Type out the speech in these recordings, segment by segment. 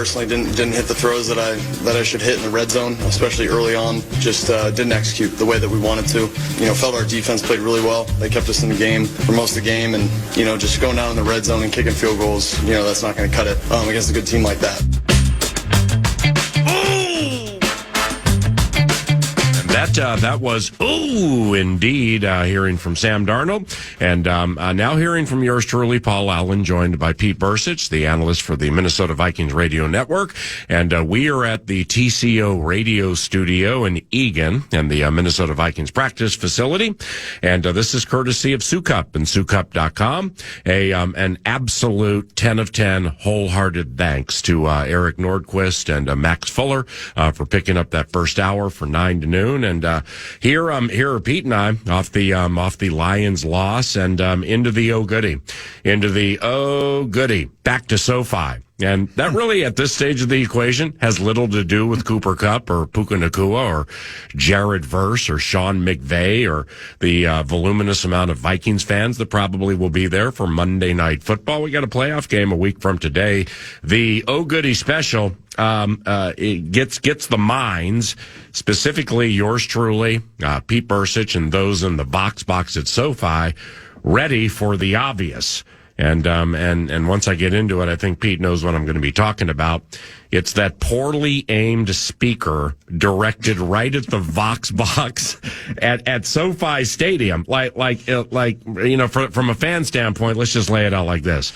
personally didn't hit the throws that I should hit in the red zone, especially early on. Just didn't execute the way that we wanted to. Felt our defense played really well. They kept us in the game for most of the game, and just going down in the red zone and kicking field goals, that's not going to cut it against a good team like that. That was, indeed, hearing from Sam Darnold. And now hearing from yours truly, Paul Allen, joined by Pete Bercich, the analyst for the Minnesota Vikings Radio Network. And we are at the TCO Radio Studio in Eagan and the Minnesota Vikings practice facility. And this is courtesy of Sukup and Sukup.com. An absolute 10 of 10 wholehearted thanks to Eric Nordquist and Max Fuller for picking up that first hour for 9 to noon. And here are Pete and I off the Lions loss and into the goody, back to SoFi. And that really, at this stage of the equation, has little to do with Cooper Kupp or Puka Nacua or Jared Verse or Sean McVay or the voluminous amount of Vikings fans that probably will be there for Monday Night Football. We got a playoff game a week from today. The Oh Goody special it gets the minds, specifically yours truly, Pete Bercich, and those in the box at SoFi, ready for the obvious. And once I get into it, I think Pete knows what I'm going to be talking about. It's that poorly aimed speaker directed right at the Vox box at SoFi Stadium. From a fan standpoint, let's just lay it out like this.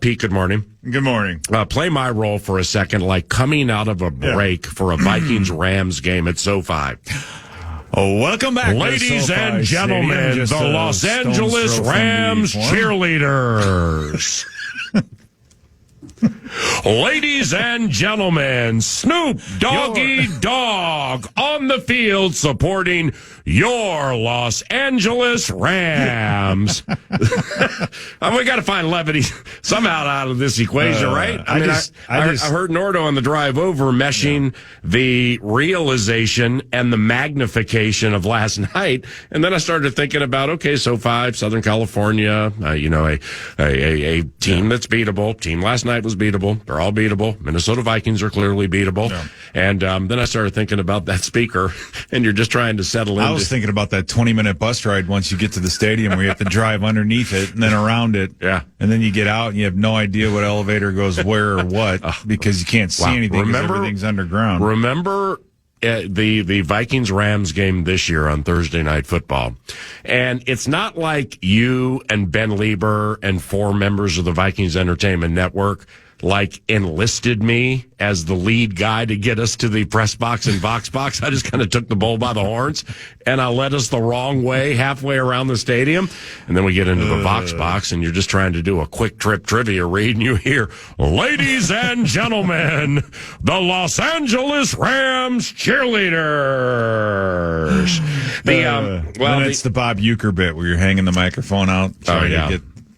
Pete, good morning. Good morning. Play my role for a second, like coming out of a break for a Vikings-Rams game at SoFi. Oh, welcome back, ladies and gentlemen, the Los Angeles Rams cheerleaders. Ladies and gentlemen, Snoop Doggy Dogg on the field supporting your Los Angeles Rams. We got to find levity somehow out of this equation, right? I heard Nordo on the drive over meshing the realization and the magnification of last night, and then I started thinking about, okay, SoFi, Southern California, a team that's beatable. Team last night was beatable. They're all beatable. Minnesota Vikings are clearly beatable. Yeah. And then I started thinking about that speaker, and you're just trying to settle in. I was thinking about that 20-minute bus ride once you get to the stadium where you have to drive underneath it and then around it. Yeah. And then you get out and you have no idea what elevator goes where or what because you can't see anything because everything's underground. Remember the Vikings-Rams game this year on Thursday Night Football. And it's not like you and Ben Lieber and 4 members of the Vikings Entertainment Network enlisted me as the lead guy to get us to the press box and Vox box. I just kind of took the bull by the horns and I led us the wrong way halfway around the stadium. And then we get into the Vox box and you're just trying to do a quick trip trivia read and you hear, ladies and gentlemen, the Los Angeles Rams cheerleaders. It's the Bob Uecker bit where you're hanging the microphone out.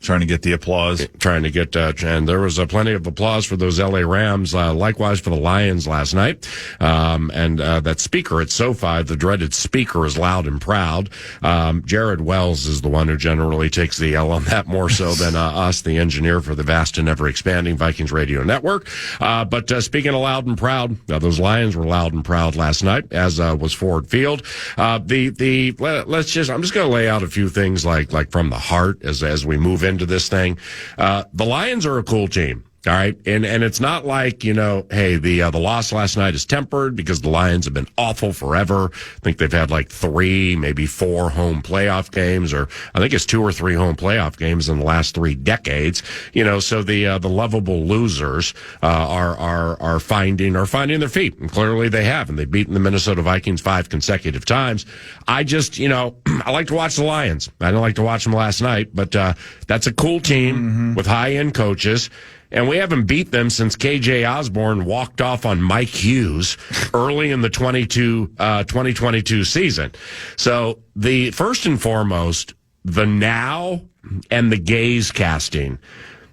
Trying to get the applause. And there was plenty of applause for those LA Rams, likewise for the Lions last night. And that speaker at SoFi, the dreaded speaker, is loud and proud. Jared Wells is the one who generally takes the L on that more so than us, the engineer for the vast and ever-expanding Vikings Radio Network. But speaking of loud and proud, those Lions were loud and proud last night, as was Ford Field. I'm just going to lay out a few things like from the heart as we move into this thing. The Lions are a cool team. All right. And it's not like, hey, the loss last night is tempered because the Lions have been awful forever. I think they've had 3, maybe 4 home playoff games, or I think it's 2 or 3 home playoff games in the last 3 decades. So the lovable losers, are finding their feet. And clearly they have, and they've beaten the Minnesota Vikings 5 consecutive times. I just, I like to watch the Lions. I didn't like to watch them last night, but, that's a cool team with high-end coaches. And we haven't beat them since KJ Osborne walked off on Mike Hughes early in the 2022 season. So the first and foremost, the now and the gaze casting.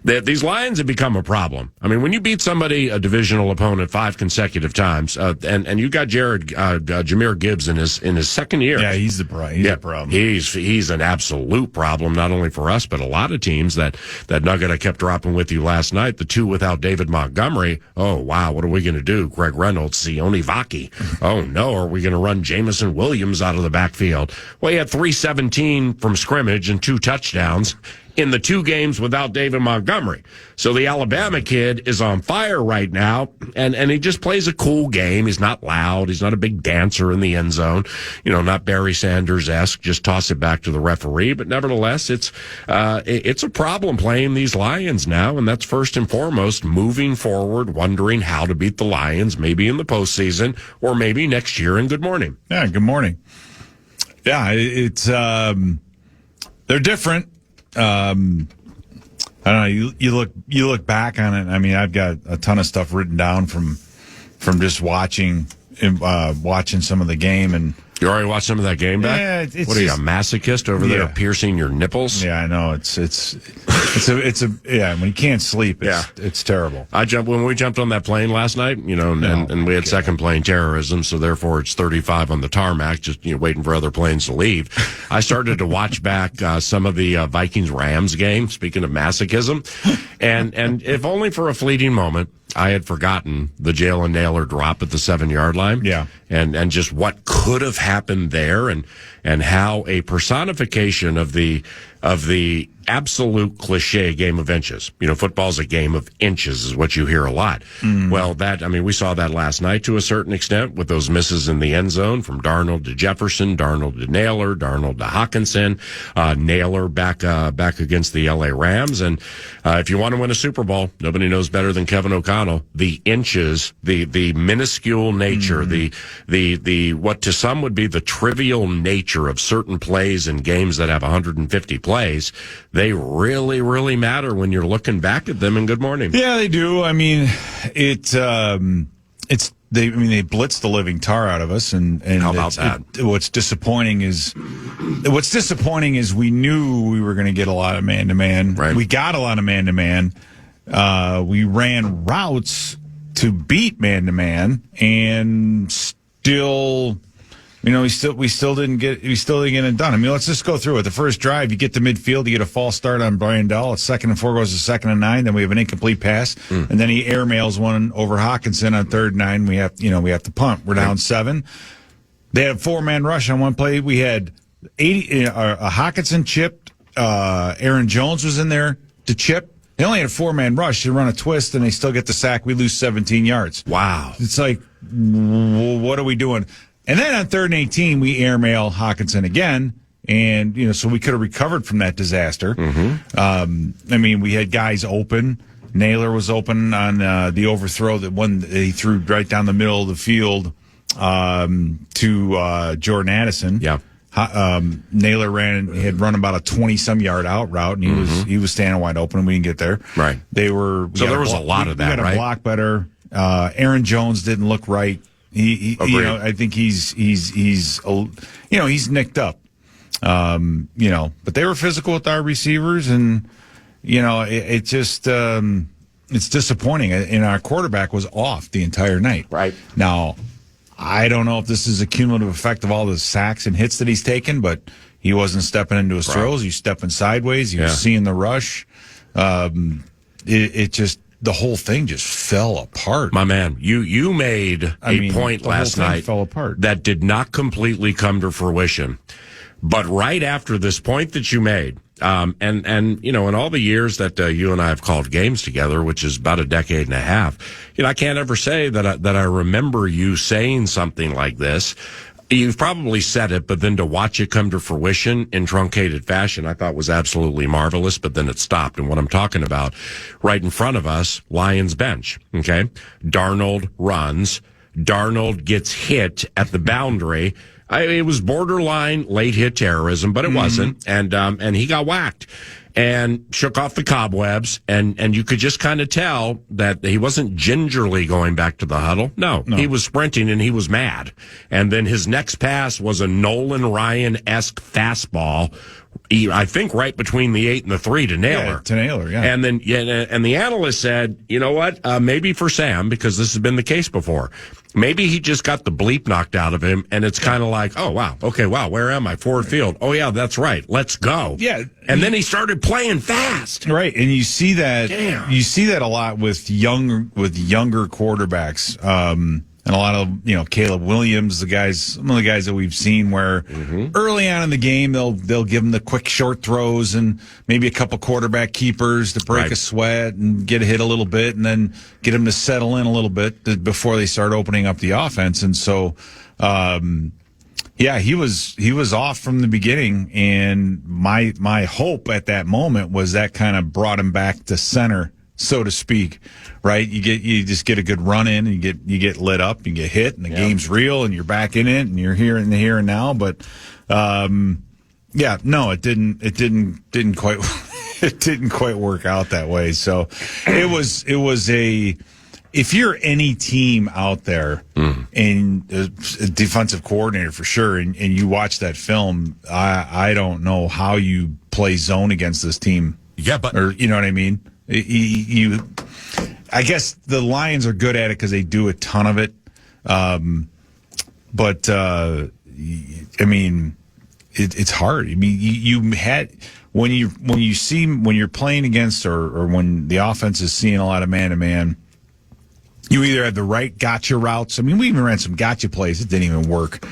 These Lions have become a problem. I mean, when you beat somebody, a divisional opponent, 5 consecutive times, and you got Jahmyr Gibbs in his second year. Yeah, he's a problem. He's an absolute problem, not only for us, but a lot of teams. That nugget I kept dropping with you last night, the 2 without David Montgomery. Oh, wow, what are we going to do? Greg Reynolds, Sione Vaki. Oh, no, are we going to run Jamison Williams out of the backfield? Well, he had 317 from scrimmage and 2 touchdowns in the 2 games without David Montgomery. So the Alabama kid is on fire right now, and he just plays a cool game. He's not loud. He's not a big dancer in the end zone. Not Barry Sanders-esque, just toss it back to the referee. But nevertheless, it's a problem playing these Lions now, and that's first and foremost moving forward, wondering how to beat the Lions, maybe in the postseason or maybe next year in Good Morning. Yeah, good morning. Yeah, it's they're different. I don't know. You look back on it. I mean, I've got a ton of stuff written down from just watching some of the game. And you already watched some of that game back? Yeah, what are you, a masochist over there piercing your nipples? Yeah, I know. It's when you can't sleep, it's terrible. When we jumped on that plane last night, and we had second plane terrorism, so therefore it's 35 on the tarmac, just waiting for other planes to leave. I started to watch back some of the Vikings-Rams game, speaking of masochism, and if only for a fleeting moment, I had forgotten the Jalen Nailor drop at the 7-yard line. Yeah. And just what could have happened there and how a personification of the absolute cliche game of inches. Football's a game of inches is what you hear a lot. Well, we saw that last night to a certain extent with those misses in the end zone from Darnold to Jefferson, Darnold to Nailor, Darnold to Hockenson, Nailor back against the LA Rams. And if you want to win a Super Bowl, nobody knows better than Kevin O'Connell. The inches, the minuscule nature, the what to some would be the trivial nature of certain plays in games that have 150 plays. They really, really matter when you're looking back at them in Good Morning. Yeah, they do. I mean, they blitzed the living tar out of us, and how about that? What's disappointing is we knew we were going to get a lot of man-to-man. Right. We got a lot of man-to-man. We ran routes to beat man-to-man, and still. We still didn't get it done. I mean, let's just go through it. The first drive, you get to midfield, you get a false start on Brian Dell. It's 2nd and 4, goes to 2nd and 9. Then we have an incomplete pass, and then he airmails one over Hockenson on 3rd and 9. We have to punt. We're down 7. They had a 4-man rush on one play. We had a Hockenson chipped. Aaron Jones was in there to chip. They only had a 4-man rush. They run a twist, and they still get the sack. We lose 17 yards. Wow. It's like, what are we doing? And then on 3rd and 18, we airmail Hockenson again, and so we could have recovered from that disaster. We had guys open. Nailor was open on the overthrow that he threw right down the middle of the field to Jordan Addison. Yeah. Nailor had run about a 20-some yard out route, and he was standing wide open, and we didn't get there. Right. There was a lot of that. We got to block better. Aaron Jones didn't look right. I think he's nicked up. But they were physical with our receivers, and it's disappointing. And our quarterback was off the entire night. Right now, I don't know if this is a cumulative effect of all the sacks and hits that he's taken, but he wasn't stepping into his throws. He was stepping sideways. He was seeing the rush. The whole thing just fell apart. My man, you made a point last night fell apart. That did not completely come to fruition. But right after this point that you made, and in all the years that you and I have called games together, which is about a decade and a half, I can't ever say that I remember you saying something like this. You've probably said it, but then to watch it come to fruition in truncated fashion, I thought was absolutely marvelous, but then it stopped. And what I'm talking about, right in front of us, Lions bench, okay? Darnold runs. Darnold gets hit at the boundary. It was borderline late hit terrorism, but it wasn't. And he got whacked and shook off the cobwebs. And you could just kind of tell that he wasn't gingerly going back to the huddle. No, he was sprinting and he was mad. And then his next pass was a Nolan Ryan-esque fastball I think right between the 8 and the 3 to Naylor. To Naylor, yeah. And then, and the analyst said, you know what? Maybe for Sam, because this has been the case before. Maybe he just got the bleep knocked out of him, and it's kind of like, oh, wow, okay, wow, where am I? Forward field. Oh, yeah, that's right. Let's go. Yeah. And then he started playing fast. Right, and you see that. Damn. You see that a lot with younger quarterbacks, and a lot of Caleb Williams, some of the guys that we've seen where early on in the game they'll give them the quick short throws and maybe a couple quarterback keepers to break a sweat and get a hit a little bit, and then get them to settle in a little bit before they start opening up the offense. And so, he was off from the beginning, and my hope at that moment was that kind of brought him back to center, so to speak, right? You just get a good run in, and you get lit up, you get hit, and the game's real, and you're back in it, and you're here in the here and now. But it didn't quite it didn't quite work out that way. So it was if you're any team out there and a defensive coordinator for sure, and you watch that film, I don't know how you play zone against this team. Yeah, but you know what I mean? I guess the Lions are good at it because they do a ton of it. But I mean, it's hard. I mean, you had when you're playing against or when the offense is seeing a lot of man-to-man, you either had the right gotcha routes. I mean, we even ran some gotcha plays. It didn't even work.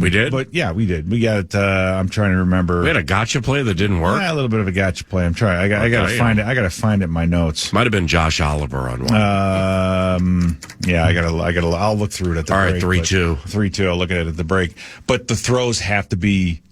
We did? But yeah, we did. We got, I'm trying to remember. We had a gotcha play that didn't work? Yeah, a little bit of a gotcha play. I'm trying. I got to find it. I got to find it in my notes. Might have been Josh Oliver on one. Yeah, I'll look through it at the break. All right, 3-2. 3-2. I'll look at it at the break. But the throws have to be,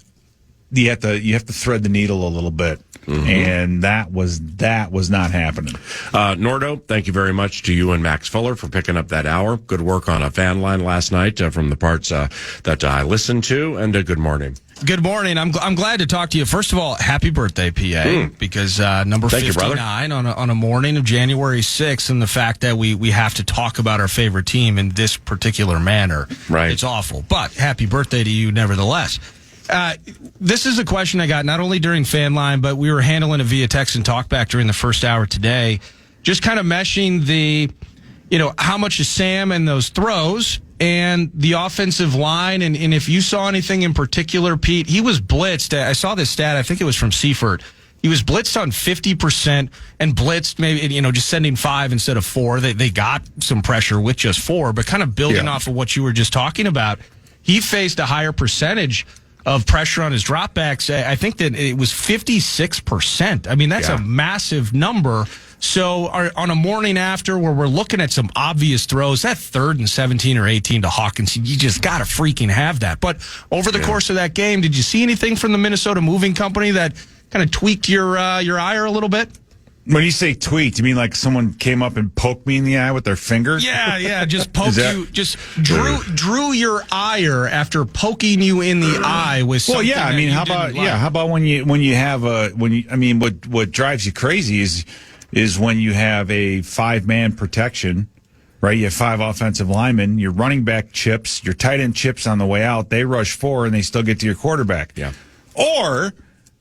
you have to thread the needle a little bit. And that was not happening. Nordo, thank you very much to you and Max Fuller for picking up that hour. Good work on a fan line last night from the parts that I listened to. And good morning. Good morning. I'm glad to talk to you. First of all, happy birthday, PA, because number 59 on a morning of January 6th, and the fact that we have to talk about our favorite team in this particular manner. Right. It's awful. But happy birthday to you nevertheless. This is a question I got not only during Fan Line, but we were handling it via text and talkback during the first hour today. Just kind of meshing the, how much is Sam and those throws and the offensive line. And if you saw anything in particular, Pete, he was blitzed. I saw this stat. I think it was from Seifert. He was blitzed on 50% and blitzed maybe, just sending 5 instead of 4. They got some pressure with just 4, but kind of building off of what you were just talking about. He faced a higher percentage of pressure on his dropbacks. I think that it was 56%. I mean, that's a massive number. So on a morning after where we're looking at some obvious throws, that 3rd and 17 or 18 to Hawkins, you just got to freaking have that. But over the course of that game, did you see anything from the Minnesota Moving Company that kind of tweaked your ire a little bit? When you say tweaked, you mean like someone came up and poked me in the eye with their finger? Yeah, just poked you, just drew your ire after poking you in the eye with something. Well, yeah, I mean, how about when you have what drives you crazy is when you have a 5-man protection, right? You have 5 offensive linemen, your running back chips, your tight end chips on the way out, they rush 4 and they still get to your quarterback. Yeah. Or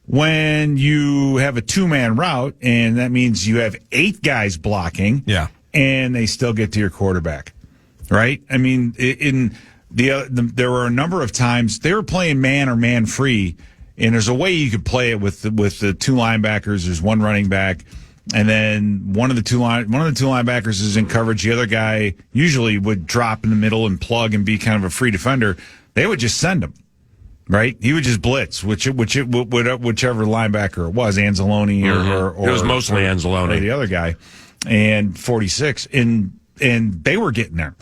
when you have a 2-man route, and that means you have 8 guys blocking, and they still get to your quarterback, right? I mean, there were a number of times they were playing man or man free, and there's a way you could play it with the 2 linebackers. There's 1 running back, and then one of the two linebackers is in coverage. The other guy usually would drop in the middle and plug and be kind of a free defender. They would just send him. Right, he would just blitz, whichever linebacker it was, Anzalone or it was mostly Anzalone, or the other guy, and 46, and they were getting there.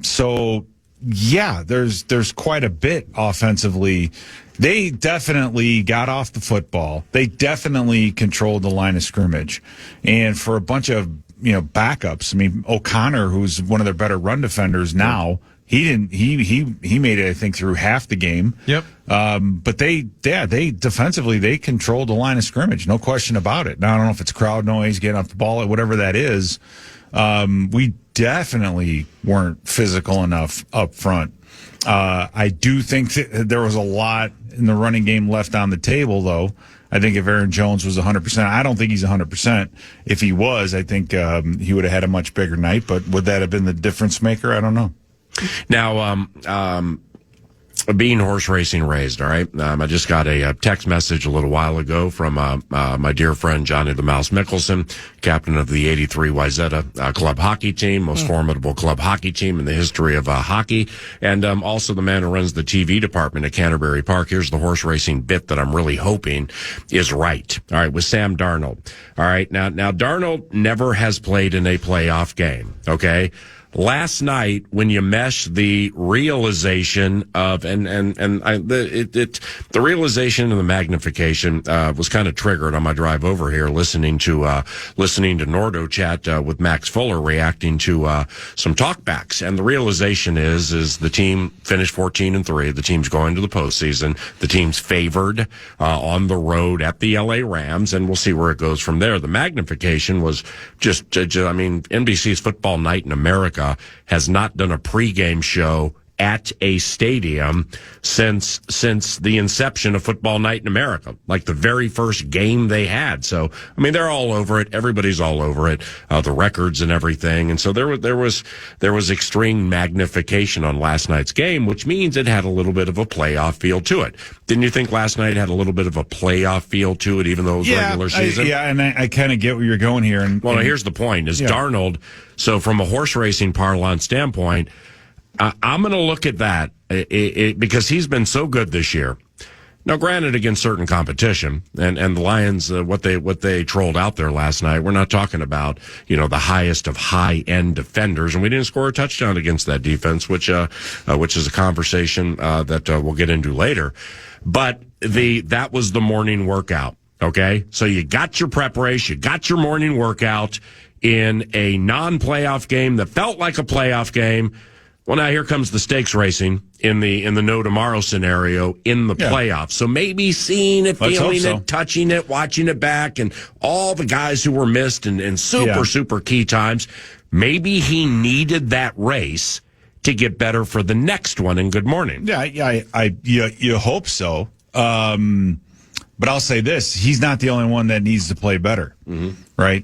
So yeah, there's quite a bit offensively. They definitely got off the football. They definitely controlled the line of scrimmage, and for a bunch of backups. I mean, O'Connor, who's one of their better run defenders now. He didn't. He made it, I think, through half the game. Yep. But they defensively they controlled the line of scrimmage, no question about it. Now I don't know if it's crowd noise, getting off the ball, whatever that is. We definitely weren't physical enough up front. I do think that there was a lot in the running game left on the table, though. I think if Aaron Jones was 100%, I don't think he's 100%. If he was, I think he would have had a much bigger night. But would that have been the difference maker? I don't know. Now, being horse racing raised, all right? I just got a text message a little while ago from my dear friend Johnny the Mouse Mickelson, captain of the 83 Wayzata club hockey team, most formidable club hockey team in the history of hockey, and also the man who runs the TV department at Canterbury Park. Here's the horse racing bit that I'm really hoping is right. All right, with Sam Darnold. All right, now Darnold never has played in a playoff game, okay? Last night, when you mesh the realization of the realization and the magnification was kind of triggered on my drive over here, listening to Nordo chat with Max Fuller reacting to some talkbacks, and the realization is the team finished 14-3. The team's going to the postseason. The team's favored on the road at the LA Rams, and we'll see where it goes from there. The magnification was just NBC's Football Night in America has not done a pregame show at a stadium since the inception of Football Night in America, like the very first game they had. So, I mean, they're all over it. Everybody's all over it. The records and everything. And so there was extreme magnification on last night's game, which means it had a little bit of a playoff feel to it. Didn't you think last night had a little bit of a playoff feel to it, even though it was regular season? And I kind of get where you're going here. Now, here's the point: Darnold. So, from a horse racing parlance standpoint, I'm going to look at that because he's been so good this year. Now, granted, against certain competition, and the Lions, what they trolled out there last night, we're not talking about, the highest of high-end defenders, and we didn't score a touchdown against that defense, which is a conversation that we'll get into later. But that was the morning workout, okay? So you got your preparation, you got your morning workout in a non-playoff game that felt like a playoff game. Well, now here comes the stakes racing in the no tomorrow scenario in the playoffs. So maybe seeing it, feeling it, touching it, watching it back, and all the guys who were missed and super key times. Maybe he needed that race to get better for the next one. And good morning. Yeah, you hope so. But I'll say this: he's not the only one that needs to play better, right?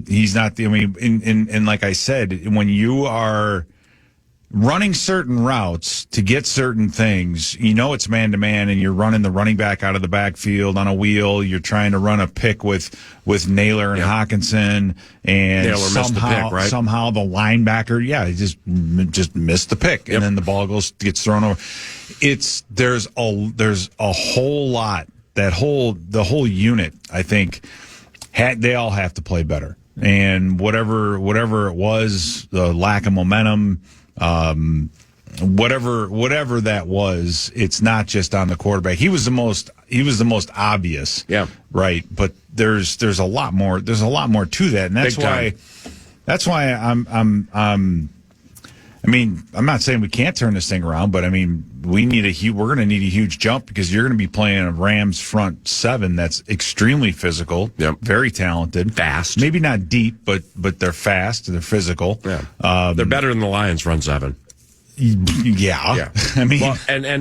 He's not the. I mean, and like I said, when you are running certain routes to get certain things, it's man-to-man, and you're running the running back out of the backfield on a wheel. You're trying to run a pick with Naylor and Hawkinson, and Naylor somehow the linebacker, he just missed the pick, and then the ball gets thrown over. There's a whole lot. The whole unit, I think, they all have to play better, and whatever it was, the lack of momentum. Whatever that was, it's not just on the quarterback. He was the most obvious. Yeah. Right. But there's a lot more to that. And that's why I'm not saying we can't turn this thing around, but we're going to need a huge jump, because you're going to be playing a Rams front seven that's extremely physical, very talented, fast. Maybe not deep, but they're fast, they're physical. Yeah. They're better than the Lions front seven. Yeah. And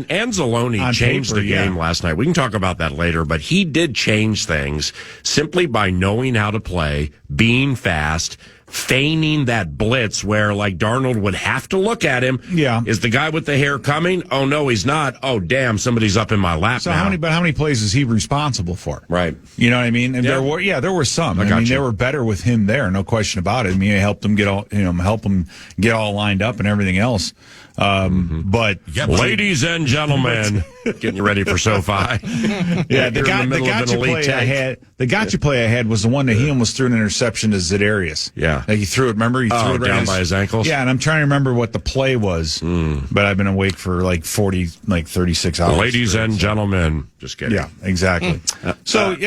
Anzalone changed the game last night. We can talk about that later, but he did change things simply by knowing how to play, being fast, feigning that blitz where, like, Darnold would have to look at him. Yeah. Is the guy with the hair coming? Oh, no, he's not. Oh, damn, somebody's up in my lap now. How many plays is he responsible for? Right. You know what I mean? And there were some. They were better with him there, no question about it. He helped them get all lined up and everything else. But ladies and gentlemen, getting you ready for SoFi. The gotcha play I had was the one that he almost threw an interception to Zedarius. Yeah. Like he threw it, remember? He threw it right down by his ankles? Yeah, and I'm trying to remember what the play was, but I've been awake for 36 hours. Ladies and gentlemen. Just kidding. Yeah, exactly.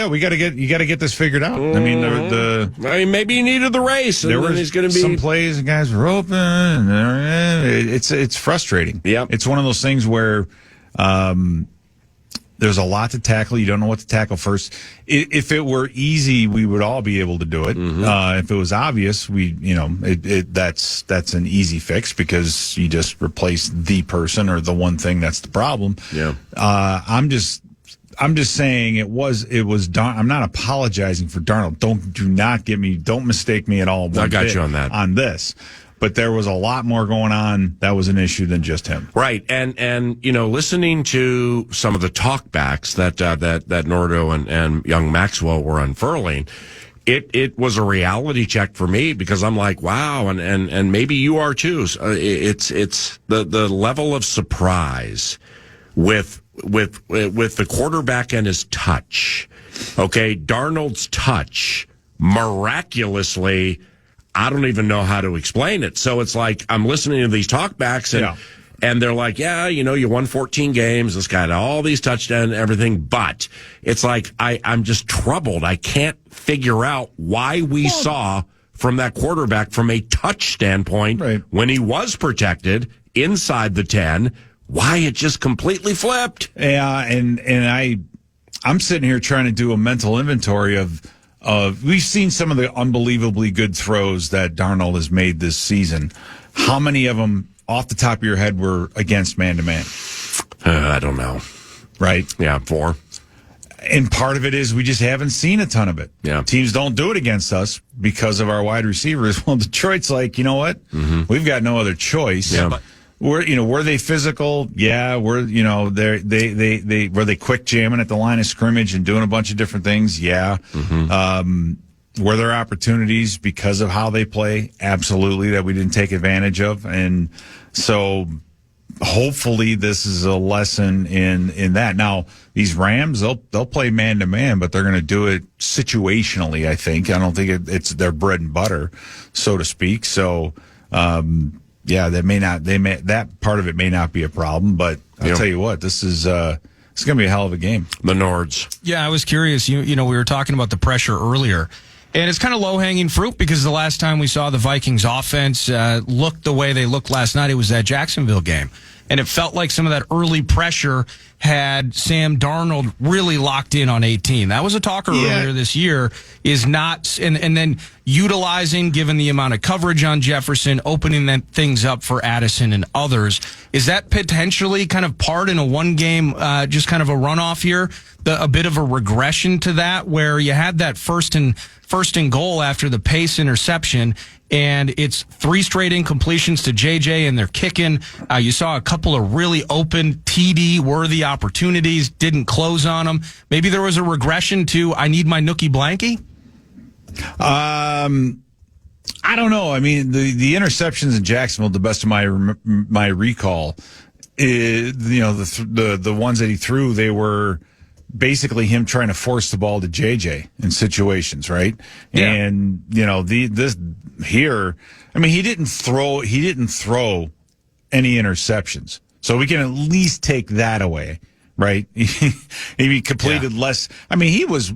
We got to get this figured out. Maybe he needed the race. There were some plays and guys were open. And it's frustrating. Yeah, it's one of those things where There's a lot to tackle. You don't know what to tackle first. If it were easy, we would all be able to do it. If it was obvious, that's an easy fix because you just replace the person or the one thing that's the problem. Yeah. I'm just saying it was. I'm not apologizing for Darnold. Don't mistake me at all. I got you on that. On this. But there was a lot more going on that was an issue than just him. Right. And listening to some of the talkbacks that Nordo and young Maxwell were unfurling, it was a reality check for me because I'm like, wow. And maybe you are too. It's the level of surprise with the quarterback and his touch. Okay. Darnold's touch miraculously, I don't even know how to explain it. So it's like I'm listening to these talkbacks and they're like, yeah, you won 14 games. This guy had all these touchdowns and everything. But it's like I'm just troubled. I can't figure out why we saw from that quarterback from a touch standpoint when he was protected inside the 10, why it just completely flipped. Yeah, and I'm sitting here trying to do a mental inventory of we've seen some of the unbelievably good throws that Darnold has made this season. How many of them, off the top of your head, were against man-to-man? I don't know. Right? Yeah, 4. And part of it is we just haven't seen a ton of it. Yeah. Teams don't do it against us because of our wide receivers. Well, Detroit's like, you know what? We've got no other choice. Yeah. Were they physical? Yeah. Were they quick jamming at the line of scrimmage and doing a bunch of different things? Yeah. Were there opportunities because of how they play? Absolutely, that we didn't take advantage of. And so hopefully this is a lesson in that. Now, these Rams, they'll play man to man, but they're going to do it situationally, I think. I don't think it's their bread and butter, so to speak. So, yeah, that part of it may not be a problem, but I'll tell you what, this is it's going to be a hell of a game. The Nords. Yeah, I was curious. We were talking about the pressure earlier, and it's kind of low-hanging fruit because the last time we saw the Vikings offense look the way they looked last night, it was that Jacksonville game. And it felt like some of that early pressure had Sam Darnold really locked in on 18. That was a talker earlier this year, is not, and then utilizing, given the amount of coverage on Jefferson, opening things up for Addison and others. Is that potentially kind of part in a one-game, just kind of a runoff here? A bit of a regression to that, where you had that first and goal after the Pace interception, and it's 3 straight incompletions to JJ, and they're kicking. You saw a couple of really open TD-worthy opportunities, didn't close on them. Maybe there was a regression to, I need my nookie blankie? I don't know. I mean, the interceptions in Jacksonville, the best of my recall, the ones that he threw, they were basically him trying to force the ball to JJ in situations, right? Yeah. And this here, I mean, he didn't throw any interceptions, so we can at least take that away, right? He completed less. I mean, he was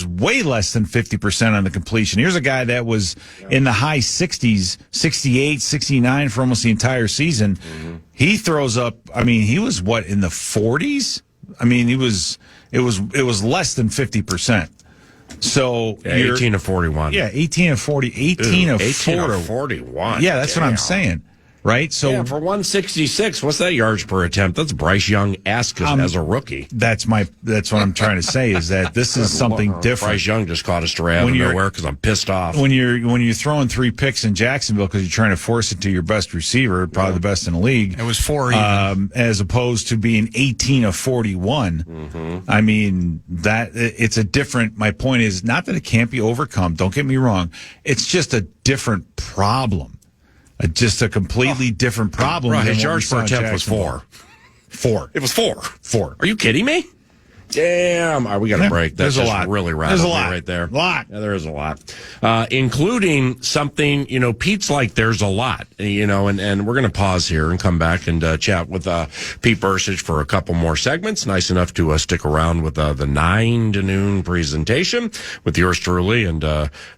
way less than 50% on the completion. Here's a guy that was in the high 60s, 68, 69 for almost the entire season. Mm-hmm. He throws up. I mean, he was in the 40s. I mean, it was less than 50%. So 18 of 41. Yeah, 18 of 40. 18 of 41. Yeah, that's what I'm saying. Right? So for 166, what's that yards per attempt? That's Bryce Young-esque as a rookie. That's what I'm trying to say, is that this is something different. Bryce Young just caught a stray out of nowhere because I'm pissed off. When you're throwing 3 picks in Jacksonville because you're trying to force it to your best receiver, probably the best in the league. It was 4 even. As opposed to being 18 of 41. Mm-hmm. I mean, it's a different, my point is not that it can't be overcome. Don't get me wrong. It's just a different problem. Just a completely different problem. Right, his yards per attempt was 4. 4. It was 4. 4. Are you kidding me? Damn. All right, we got a break. That's there's a lot. Really there's a lot right there. A lot. Yeah, there is a lot. Including something, Pete's like, there's a lot, and we're going to pause here and come back and chat with Pete Bercich for a couple more segments. Nice enough to stick around with the 9 to noon presentation with yours truly and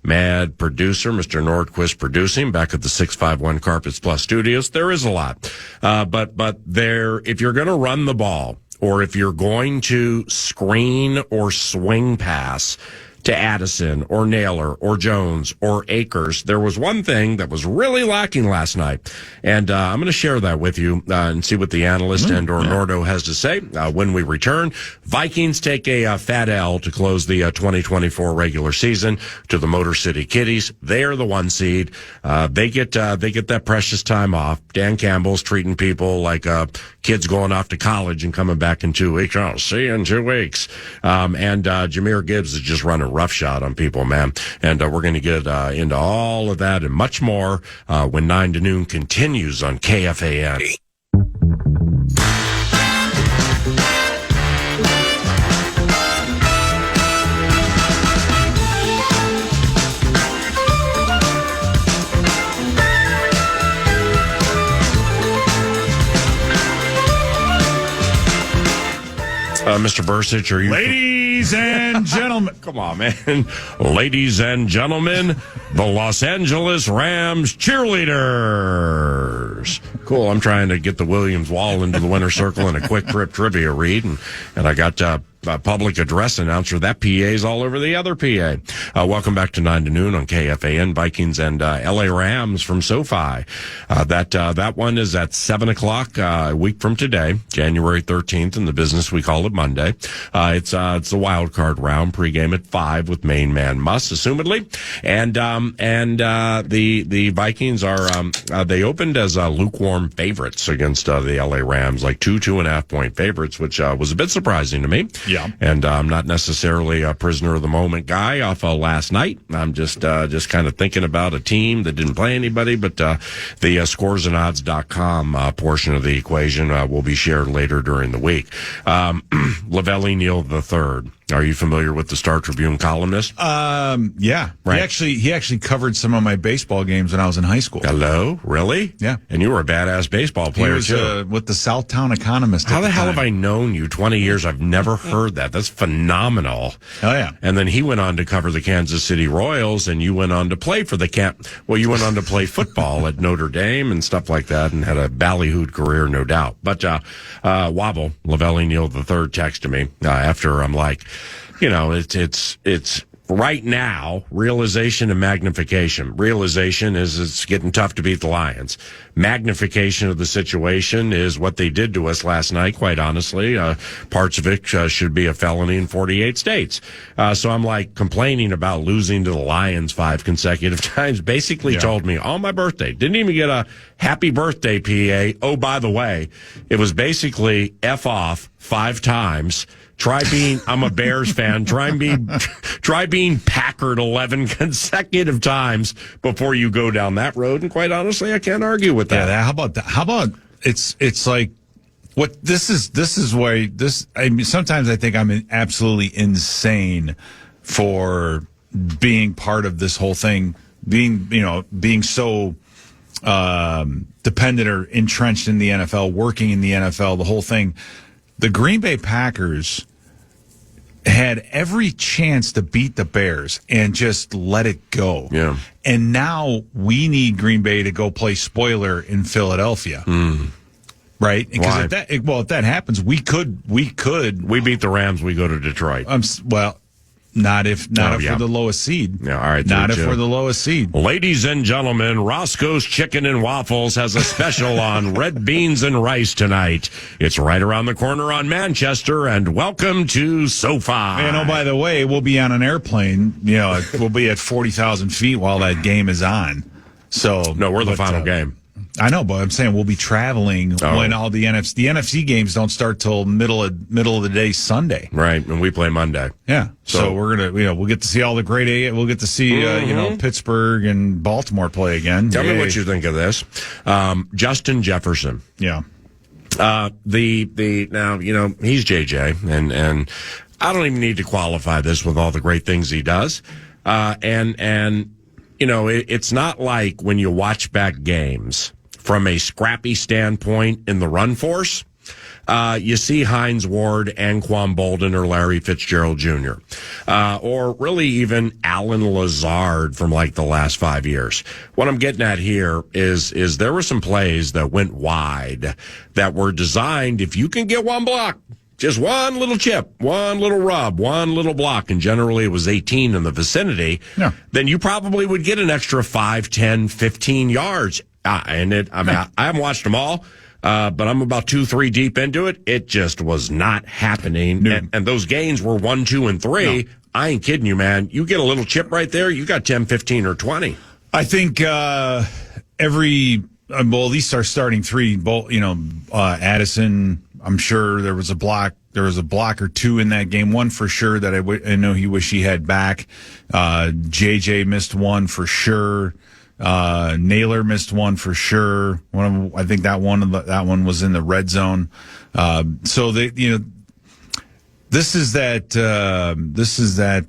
mad producer, Mr. Nordquist, producing back at the 651 Carpets Plus Studios. There is a lot. But there, if you're going to run the ball or if you're going to screen or swing pass to Addison or Naylor or Jones or Akers, there was one thing that was really lacking last night. And I'm going to share that with you and see what the analyst and or Nordo has to say when we return. Vikings take a fat L to close the 2024 regular season to the Motor City Kitties. They are the 1 seed. They get that precious time off. Dan Campbell's treating people like kids going off to college and coming back in 2 weeks. I'll see you in 2 weeks. And Jahmyr Gibbs is just running roughshod on people, man. And we're going to get into all of that and much more when 9 to noon continues on KFAN. Mr. Bercich, are you... Ladies and gentlemen. Come on, man. Ladies and gentlemen, the Los Angeles Rams cheerleaders. Cool. I'm trying to get the Williams Wall into the winner's circle in a quick trip trivia read, and I got public address announcer. That PA's all over the other PA. Welcome back to 9 to noon on KFAN. Vikings and LA Rams from SoFi. That one is at 7 o'clock a week from today, January 13th, in the business we call it Monday. It's the wild card round, pregame at 5 with main man Muss, assumedly. And the Vikings are they opened as lukewarm favorites against the LA Rams, like 2.5 point favorites, which was a bit surprising to me. Yeah. And I'm not necessarily a prisoner of the moment guy off last night. I'm just kind of thinking about a team that didn't play anybody, but the scoresandodds.com portion of the equation will be shared later during the week. Lavelli Neal III. Are you familiar with the Star Tribune columnist? Yeah. Right. He actually covered some of my baseball games when I was in high school. Hello? Really? Yeah. And you were a badass baseball player, He was too. with the Southtown Economist. How the hell have I known you 20 years? I've never heard that. That's phenomenal. Oh, yeah. And then he went on to cover the Kansas City Royals, and you went on to play for the you went on to play football at Notre Dame and stuff like that, and had a ballyhooed career, no doubt. But Wobble, Lavelli Neal III, texted me after I'm like, it's right now, realization and magnification. Realization is it's getting tough to beat the Lions. Magnification of the situation is what they did to us last night, quite honestly. Parts of it should be a felony in 48 states. So I'm like complaining about losing to the Lions 5 consecutive times. Basically told me on my birthday. Didn't even get a happy birthday, PA. Oh, by the way, it was basically F off 5 times. I'm a Bears fan. Try being Packered 11 consecutive times before you go down that road. And quite honestly, I can't argue with that. Yeah, how about that? How about it's like what this is why this. I mean, sometimes I think I'm absolutely insane for being part of this whole thing, being so dependent or entrenched in the NFL, working in the NFL, the whole thing. The Green Bay Packers had every chance to beat the Bears and just let it go. Yeah. And now we need Green Bay to go play spoiler in Philadelphia. Right? Because if that happens, we could. We beat the Rams, we go to Detroit. Not if we're the lowest seed. Yeah, all right. Not if we're the lowest seed. Ladies and gentlemen, Roscoe's Chicken and Waffles has a special on red beans and rice tonight. It's right around the corner on Manchester, and welcome to SoFi. And by the way, we'll be on an airplane. We'll be at 40,000 feet while that game is on. So no, we're the final game. I know, but I'm saying we'll be traveling when all the NFC games don't start till middle of the day Sunday. Right, and we play Monday. Yeah, so we're gonna we'll get to see all the great A. We'll get to see Pittsburgh and Baltimore play again. Tell me what you think of this, Justin Jefferson. Yeah, now he's JJ, and I don't even need to qualify this with all the great things he does, it's not like when you watch back games from a scrappy standpoint in the run force, you see Hines Ward, Anquan Bolden, or Larry Fitzgerald Jr., or really even Alan Lazard from like the last 5 years. What I'm getting at here is there were some plays that went wide that were designed, if you can get one block, just one little chip, one little rub, one little block, and generally it was 18 in the vicinity, then you probably would get an extra 5, 10, 15 yards. I haven't watched them all, but I'm about 2-3 deep into it. It just was not happening. And those gains were 1, 2, and 3. I ain't kidding you, man. You get a little chip right there, you got 10, 15, or 20. I think at least our starting three, Addison, I'm sure there was a block or two in that game. One for sure that I know he wish he had back. JJ missed one for sure. Naylor missed one for sure. I think that one was in the red zone. So this is that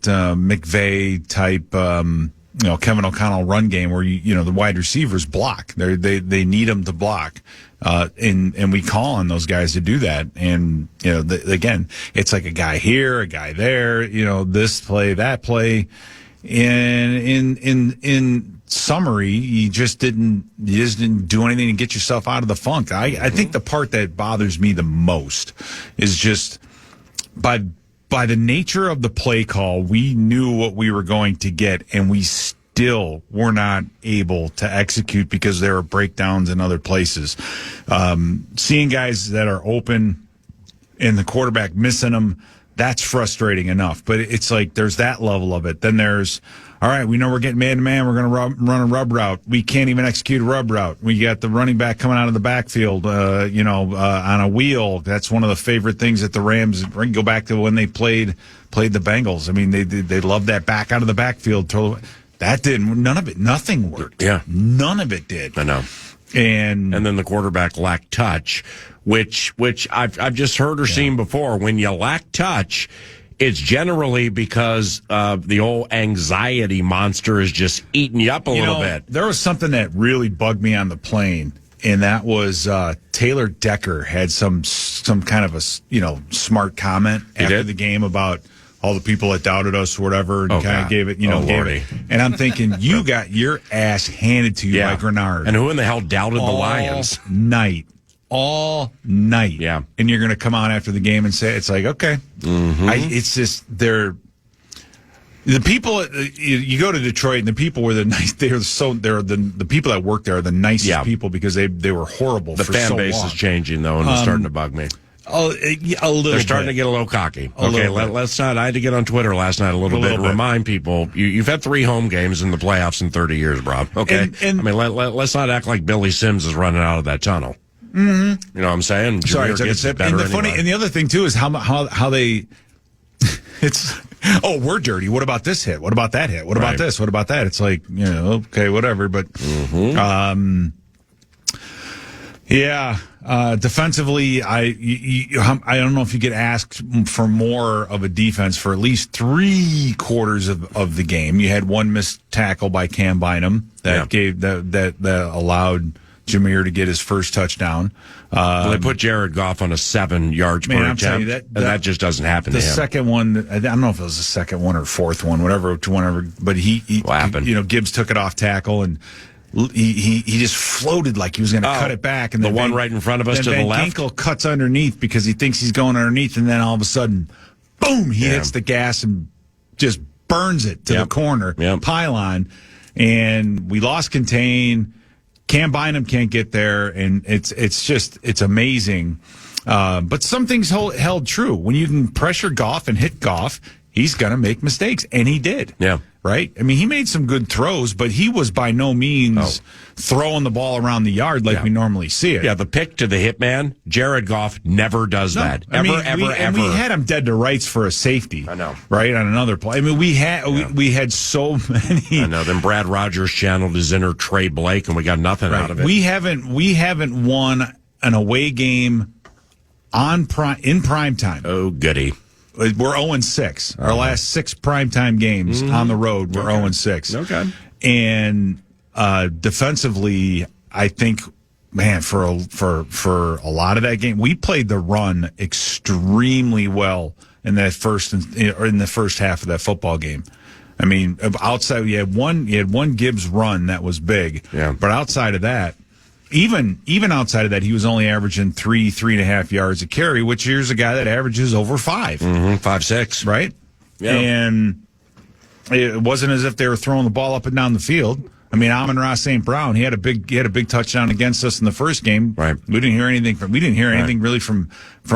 McVay type, Kevin O'Connell run game where the wide receivers block. They need them to block. And we call on those guys to do that. And, again, it's like a guy here, a guy there, this play, that play. And in summary, you just didn't do anything to get yourself out of the funk. I think the part that bothers me the most is just by the nature of the play call, we knew what we were going to get, and we still were not able to execute because there were breakdowns in other places. Seeing guys that are open and the quarterback missing them, that's frustrating enough. But it's like there's that level of it. Then there's, all right, we know we're getting man-to-man. We're going to run a rub route. We can't even execute a rub route. We got the running back coming out of the backfield, on a wheel. That's one of the favorite things that the Rams, go back to when they played the Bengals. I mean, they loved that back out of the backfield. That didn't, nothing worked. Yeah. None of it did. I know. And then the quarterback lacked touch, which I've just heard or seen before. When you lack touch, it's generally because the old anxiety monster is just eating you up a little bit. There was something that really bugged me on the plane, and that was Taylor Decker had some kind of a smart comment after the game about all the people that doubted us or whatever, and kind of gave it, gave it. And I'm thinking, you got your ass handed to you by Grenard. And who in the hell doubted the Lions? All night. Yeah. And you're going to come out after the game and say, it's like, okay. Mm-hmm. It's just, the people, you go to Detroit and the people were the people that work there are the nicest people because they were horrible for so long. The fan base is changing, though, and it's starting to bug me. A little They're starting to get a little cocky. Let's not. I had to get on Twitter last night a little bit and remind people you've had 3 home games in the playoffs in 30 years, Rob. Okay, let's not act like Billy Sims is running out of that tunnel. Mm-hmm. You know what I'm saying? Sorry, gets better and the funny, and the other thing too is how they. It's we're dirty. What about this hit? What about that hit? What about this? What about that? It's like okay, whatever. But defensively, I don't know if you get asked for more of a defense for at least 3/4 of the game. You had one missed tackle by Cam Bynum that gave that allowed Jameer to get his first touchdown. They put Jared Goff on a 7 yards per attempt, that just doesn't happen to him. The second one, I don't know if it was the second one or fourth one, whatever, but what happened? Gibbs took it off tackle and he just floated like he was going to cut it back, and the one right in front of us to the left. Ginkel cuts underneath because he thinks he's going underneath, and then all of a sudden, boom! He hits the gas and just burns it to the corner pylon, and we lost contain. Cam Bynum can't get there, and it's amazing. But some things held true. When you can pressure Goff and hit Goff, he's going to make mistakes, and he did. Yeah. Right? I mean, he made some good throws, but he was by no means throwing the ball around the yard like we normally see it. Yeah, the pick to the hitman, Jared Goff never does that. Ever. And we had him dead to rights for a safety. I know. Right? On another play. I mean, we had so many. I know. Then Brad Rogers channeled his inner Trey Blake, and we got nothing out of it. We haven't won an away game in prime time. Oh, goody. We're 0-6. Our last 6 primetime games on the road, we're 0-6. Okay. And defensively, I think, man, for a lot of that game, we played the run extremely well in the first half of that football game. I mean, outside you had one Gibbs run that was big, but outside of that, even outside of that, he was only averaging 3.5 yards a carry, which here's a guy that averages over 5. 5.6. Right? Yeah. And it wasn't as if they were throwing the ball up and down the field. I mean, Amon-Ra St. Brown, he had a big touchdown against us in the first game. Right. We didn't hear anything really from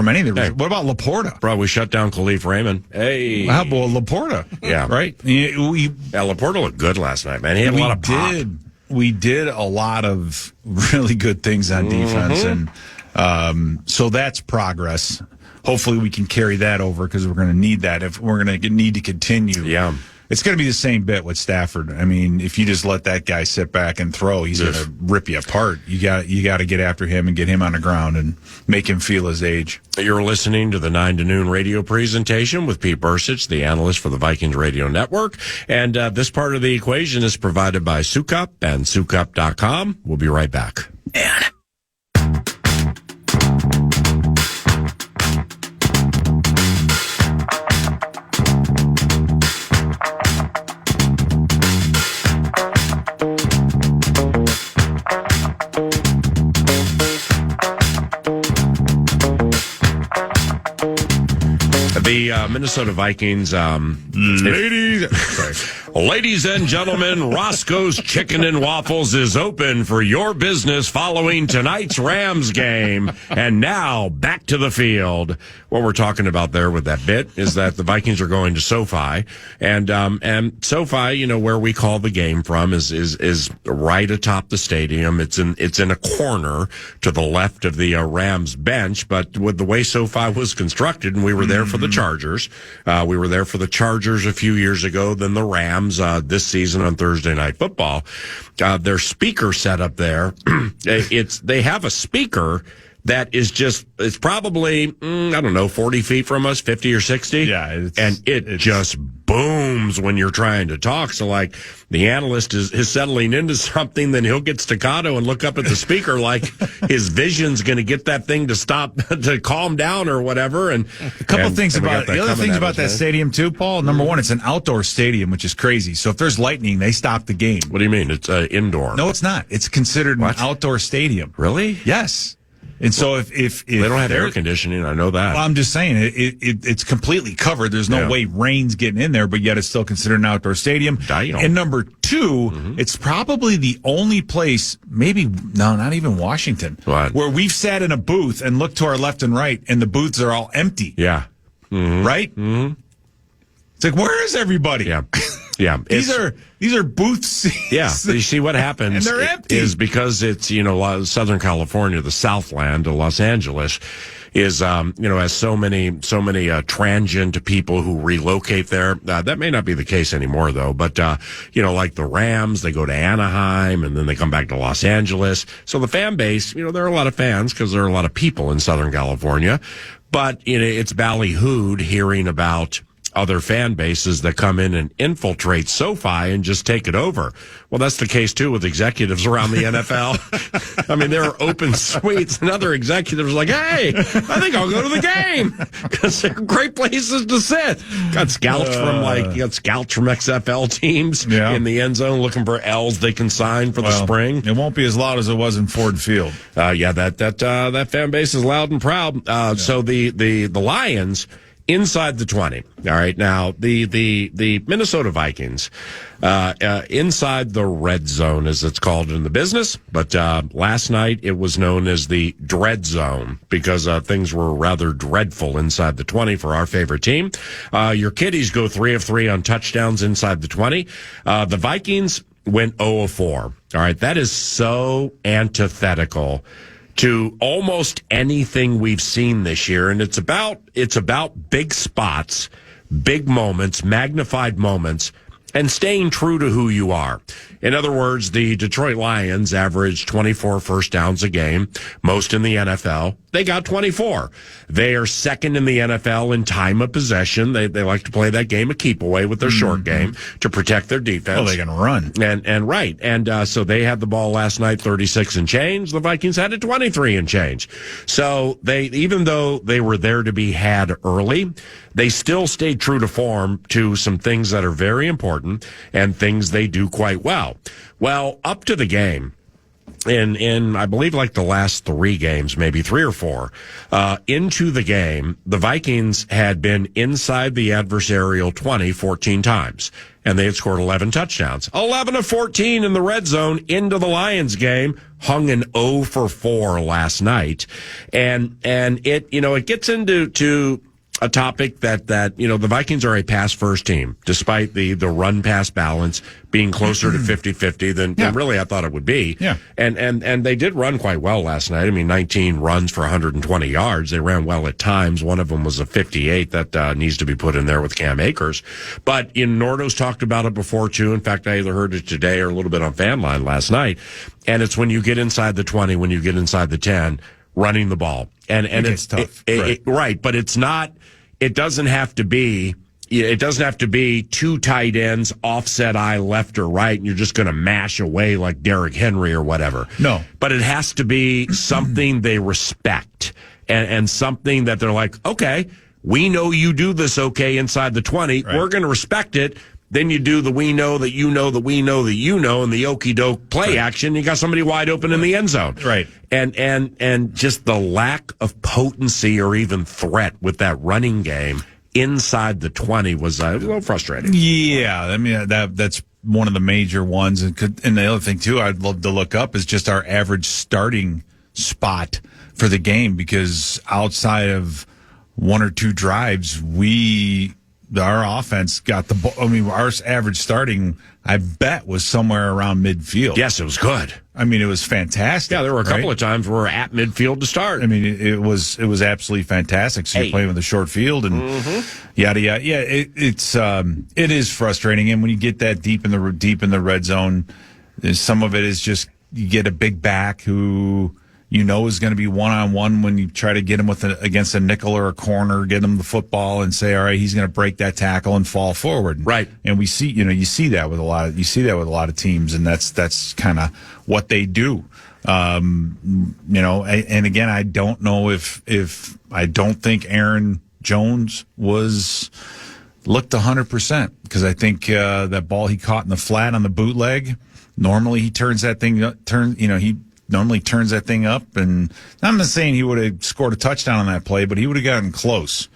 any of the. Hey. What about Laporta? Bro, we shut down Khalif Raymond. Hey. How about Laporta? Yeah. Right? Laporta looked good last night, man. He had a lot of pop. We did a lot of really good things on defense, and so that's progress. Hopefully we can carry that over because we're going to need that if we're going to need to continue. Yeah. It's going to be the same bit with Stafford. I mean, if you just let that guy sit back and throw, he's going to rip you apart. You got to get after him and get him on the ground and make him feel his age. You're listening to the 9 to noon radio presentation with Pete Bercich, the analyst for the Vikings Radio Network. And this part of the equation is provided by Soukup and Soukup.com. We'll be right back. The Minnesota Vikings, ladies and gentlemen, Roscoe's Chicken and Waffles is open for your business following tonight's Rams game. And now back to the field. What we're talking about there with that bit is that the Vikings are going to SoFi, and SoFi, where we call the game from is right atop the stadium. It's in a corner to the left of the Rams bench, but with the way SoFi was constructed, and we were there for the Chargers. We were there for the Chargers a few years ago, then the Rams this season on Thursday Night Football. Their speaker setup there, they have a speaker that is it's probably, 40 feet from us, 50 or 60. Yeah. And it just booms when you're trying to talk. So like the analyst is settling into something, then he'll get staccato and look up at the speaker like his vision's going to get that thing to stop, to calm down or whatever. And a couple things about the other things about that stadium too, Paul. Number one, it's an outdoor stadium, which is crazy. So if there's lightning, they stop the game. What do you mean? It's indoor. No, it's not. It's considered an outdoor stadium. Really? Yes. And so if they don't have air conditioning, I know that. Well, I'm just saying it's completely covered. There's no way rain's getting in there, but yet it's still considered an outdoor stadium. Damn. And number two, it's probably the only place, not even Washington, where we've sat in a booth and looked to our left and right, and the booths are all empty. Yeah. Right? Mm-hmm. It's like, where is everybody? Yeah. Yeah. These are booth seats. Yeah. You see what happens and they're empty. Is because it's, Southern California, the Southland of Los Angeles is, has so many transient people who relocate there. That may not be the case anymore though, but, like the Rams, they go to Anaheim and then they come back to Los Angeles. So the fan base, there are a lot of fans because there are a lot of people in Southern California, but, it's ballyhooed hearing about other fan bases that come in and infiltrate SoFi and just take it over. Well, that's the case, too, with executives around the NFL. I mean, there are open suites, and other executives are like, hey, I think I'll go to the game because they're great places to sit. Got scouts from XFL teams in the end zone looking for L's they can sign for the spring. It won't be as loud as it was in Ford Field. That fan base is loud and proud. So the Lions inside the 20. All right. Now, the Minnesota Vikings, inside the red zone, as it's called in the business. But, last night it was known as the dread zone because, things were rather dreadful inside the 20 for our favorite team. Your kiddies go 3 of 3 on touchdowns inside the 20. The Vikings went 0 of 4. All right. That is so antithetical to almost anything we've seen this year. And it's about big spots, big moments, magnified moments, and staying true to who you are. In other words, the Detroit Lions averaged 24 first downs a game, most in the NFL. They got 24. They are second in the NFL in time of possession. They like to play that game of keep away with their short game to protect their defense. Oh, they can run. And right. And so they had the ball last night 36 and change. The Vikings had it 23 and change. So even though they were there to be had early, they still stayed true to form to some things that are very important and things they do quite well. Well, up to the game, in I believe like the last 3 games, maybe 3 or 4, into the game, the Vikings had been inside the adversarial 20 14 times, and they had scored 11 touchdowns. 11 of 14 in the red zone into the Lions game, hung an 0 for 4 last night. And it, it gets into a topic that the Vikings are a pass-first team, despite the run-pass balance being closer to 50-50 than really I thought it would be. Yeah. And they did run quite well last night. I mean, 19 runs for 120 yards. They ran well at times. One of them was a 58 that needs to be put in there with Cam Akers. But Nordo's talked about it before, too. In fact, I either heard it today or a little bit on Fan Line last night. And it's when you get inside the 20, when you get inside the 10, running the ball. And it's tough. Right. But it's not, it doesn't have to be 2 tight ends, offset eye left or right, and you're just going to mash away like Derrick Henry or whatever. No. But it has to be something they respect and something that they're like, okay, we know you do this okay inside the 20. Right. We're going to respect it. Then you do the we know that you know that we know that you know and the okie doke play action. You got somebody wide open in the end zone. Right. And just the lack of potency or even threat with that running game inside the 20 was a little frustrating. Yeah, I mean that's one of the major ones, and the other thing too I'd love to look up is just our average starting spot for the game, because outside of 1 or 2 drives, our offense got the ball. I mean, our average starting, I bet, was somewhere around midfield. Yes, it was good. I mean, it was fantastic. Yeah, there were a couple of times where we're at midfield to start. I mean, it was absolutely fantastic. So you're playing with a short field and yada yada. Yeah, it is frustrating. And when you get that deep in the red zone, some of it is just you get a big back who is going to be one-on-one when you try to get him against a nickel or a corner, get him the football and say, all right, he's going to break that tackle and fall forward. Right. And you see that with a lot of teams, and that's kind of what they do. And again, I don't know if I don't think Aaron Jones looked 100%, because I think that ball he caught in the flat on the bootleg, normally he turns that thing he normally turns that thing up, and I'm not saying he would have scored a touchdown on that play, but he would have gotten close.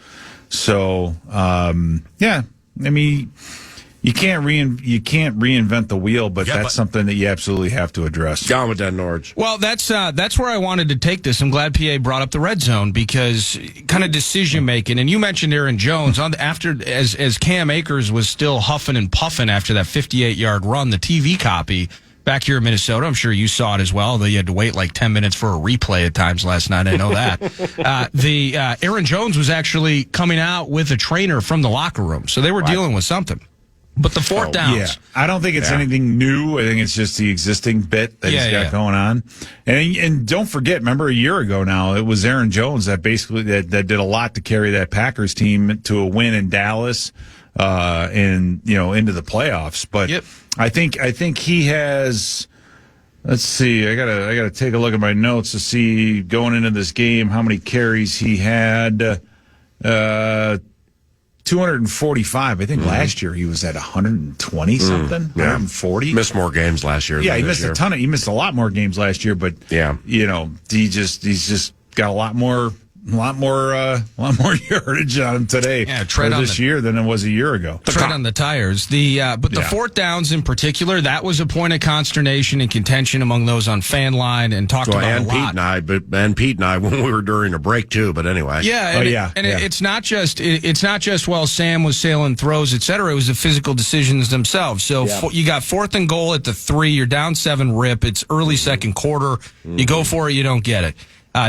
So, I mean, you can't reinvent the wheel, but that's something that you absolutely have to address. Down with that, Norge. Well, that's where I wanted to take this. I'm glad PA brought up the red zone, because kind of decision making, and you mentioned Aaron Jones as Cam Akers was still huffing and puffing after that 58-yard run. The TV copy back here in Minnesota, I'm sure you saw it as well, though you had to wait like 10 minutes for a replay at times last night. I know that. Aaron Jones was actually coming out with a trainer from the locker room, so they were dealing with something. But the fourth downs. Yeah. I don't think it's anything new. I think it's just the existing bit that he's got going on. And don't forget, remember a year ago now, it was Aaron Jones that basically that did a lot to carry that Packers team to a win in Dallas and into the playoffs. But I think he has. Let's see. I gotta take a look at my notes to see going into this game how many carries he had. 245. I think last year he was at 120 something, 140. Missed more games last year. Yeah, he missed He missed a lot more games last year, but he's just got a lot more yardage on him today this year than it was a year ago. Tread on the tires. But the fourth downs in particular, that was a point of consternation and contention among those on Fan Line and talked about a lot. Pete and I when we were during a break too. But anyway, it's not just Sam was sailing throws, etc. It was the physical decisions themselves. So you got 4th and goal at the 3. You're down 7 rip. It's early second quarter. You go for it. You don't get it.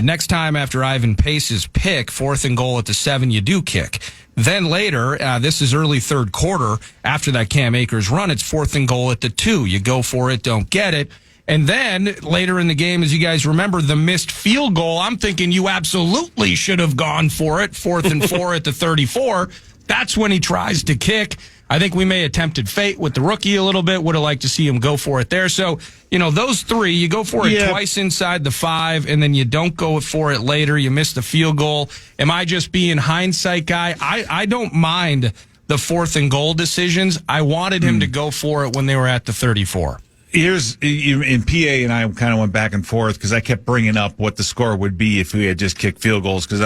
Next time after Ivan Pace's pick, 4th and goal at the 7, you do kick. Then later, this is early third quarter, after that Cam Akers run, it's 4th and goal at the 2. You go for it, don't get it. And then later in the game, as you guys remember, the missed field goal, I'm thinking you absolutely should have gone for it, 4th and 4 at the 34. That's when he tries to kick. I think we may have tempted fate with the rookie a little bit. Would have liked to see him go for it there. So, those 3, you go for it twice inside the 5, and then you don't go for it later. You miss the field goal. Am I just being hindsight guy? I don't mind the 4th and goal decisions. I wanted him to go for it when they were at the 34. Here's in PA, and I kind of went back and forth because I kept bringing up what the score would be if we had just kicked field goals. Because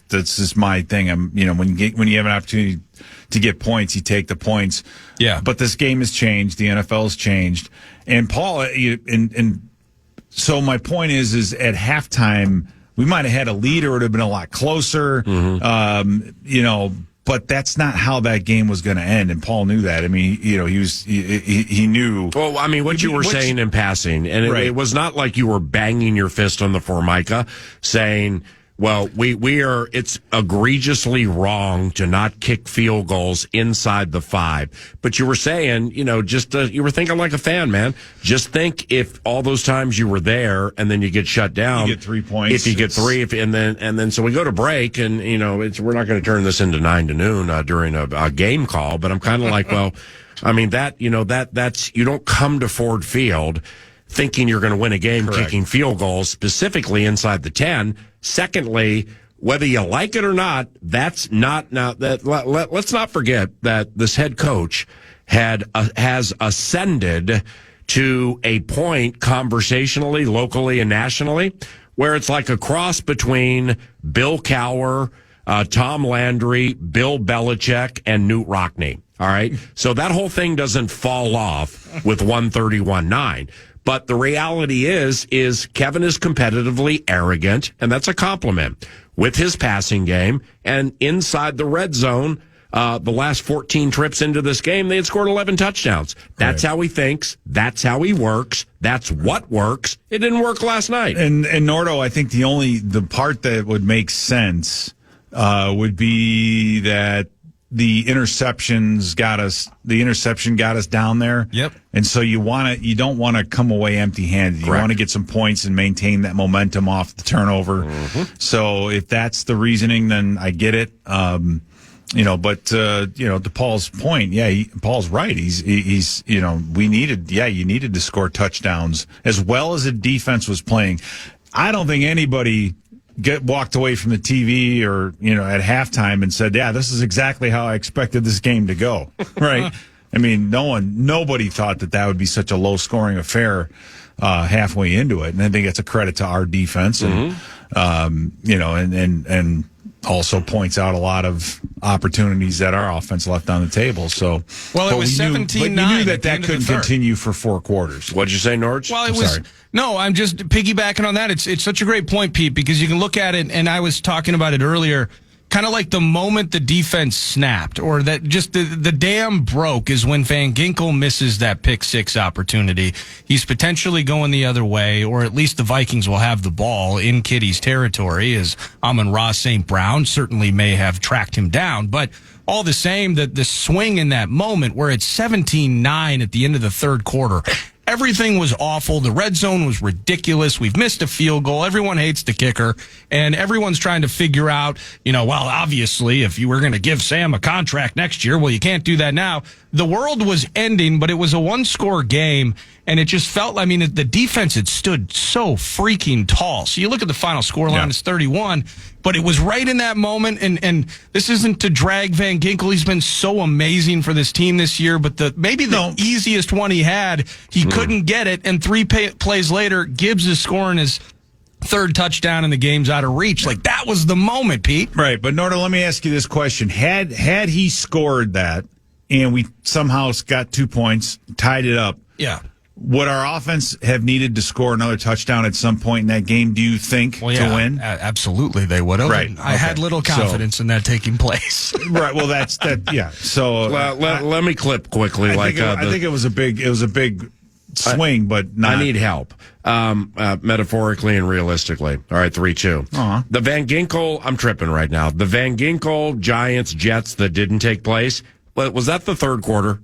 that's just my thing. When you have an opportunity to get points, you take the points. Yeah. But this game has changed. The NFL has changed. And Paul, and so my point is at halftime we might have had a lead, or it would have been a lot closer. But that's not how that game was going to end, and Paul knew that. I mean, he knew. Well, I mean, what you were saying in passing, and it was not like you were banging your fist on the Formica, saying, "Well, it's egregiously wrong to not kick field goals inside the 5." But you were saying, you were thinking like a fan, man. Just think if all those times you were there and then you get shut down. You get 3 points. If you get 3, and then so we go to break, and, we're not going to turn this into 9 to noon during a game call, but I'm kind of like, well, I mean, that's, you don't come to Ford Field thinking you're going to win a game kicking field goals, specifically inside the 10. Secondly, whether you like it or not, that's not now that let's not forget that this head coach has ascended to a point conversationally, locally, and nationally where it's like a cross between Bill Cowher, Tom Landry, Bill Belichick, and Newt Rockne. All right, so that whole thing doesn't fall off with 131-9. But the reality is Kevin is competitively arrogant, and that's a compliment, with his passing game. And inside the red zone, the last 14 trips into this game, they had scored 11 touchdowns. That's how he thinks. That's how he works. That's what works. It didn't work last night. And Nordo, I think the part that would make sense would be that the interception got us down there. Yep. And so you don't want to come away empty-handed. You want to get some points and maintain that momentum off the turnover. Mm-hmm. So if that's the reasoning, then I get it. To Paul's point, Paul's right. You needed to score touchdowns as well as the defense was playing. I don't think anybody walked away from the TV or, at halftime and said, yeah, this is exactly how I expected this game to go. Right. I mean, nobody thought that would be such a low scoring affair, halfway into it. And I think it's a credit to our defense and, and also points out a lot of opportunities that our offense left on the table. So, well, it was 17-9. You knew that couldn't continue for 4 quarters. What'd you say, Norge? Well, I'm just piggybacking on that. It's such a great point, Pete, because you can look at it, and I was talking about it earlier, kind of like the moment the defense snapped, or that just the dam broke, is when Van Ginkel misses that pick 6 opportunity. He's potentially going the other way, or at least the Vikings will have the ball in Kitty's territory, as Amon-Ra St. Brown certainly may have tracked him down. But all the same, the swing in that moment where it's 17-9 at the end of the third quarter, everything was awful. The red zone was ridiculous. We've missed a field goal. Everyone hates the kicker. And everyone's trying to figure out, obviously, if you were going to give Sam a contract next year, well, you can't do that now. The world was ending, but it was a 1-score game. And it just felt, the defense had stood so freaking tall. So you look at the final scoreline, it's 31. But it was right in that moment, and this isn't to drag Van Ginkel. He's been so amazing for this team this year, but the easiest one he had, he couldn't get it, and 3 plays later, Gibbs is scoring his 3rd touchdown and the game's out of reach. Like, that was the moment, Pete. Right, but Norda, let me ask you this question. Had he scored that, and we somehow got 2 points, tied it up, would our offense have needed to score another touchdown at some point in that game, do you think, to win? Absolutely, they would have. Right. I had little confidence in that taking place. Right. Well, that's that. Yeah. So let me clip quickly. I think it was a big swing, but not. I need help, metaphorically and realistically. All right, 3-2. The Van Ginkel, I'm tripping right now. The Van Ginkel Giants Jets that didn't take place. Was that the third quarter?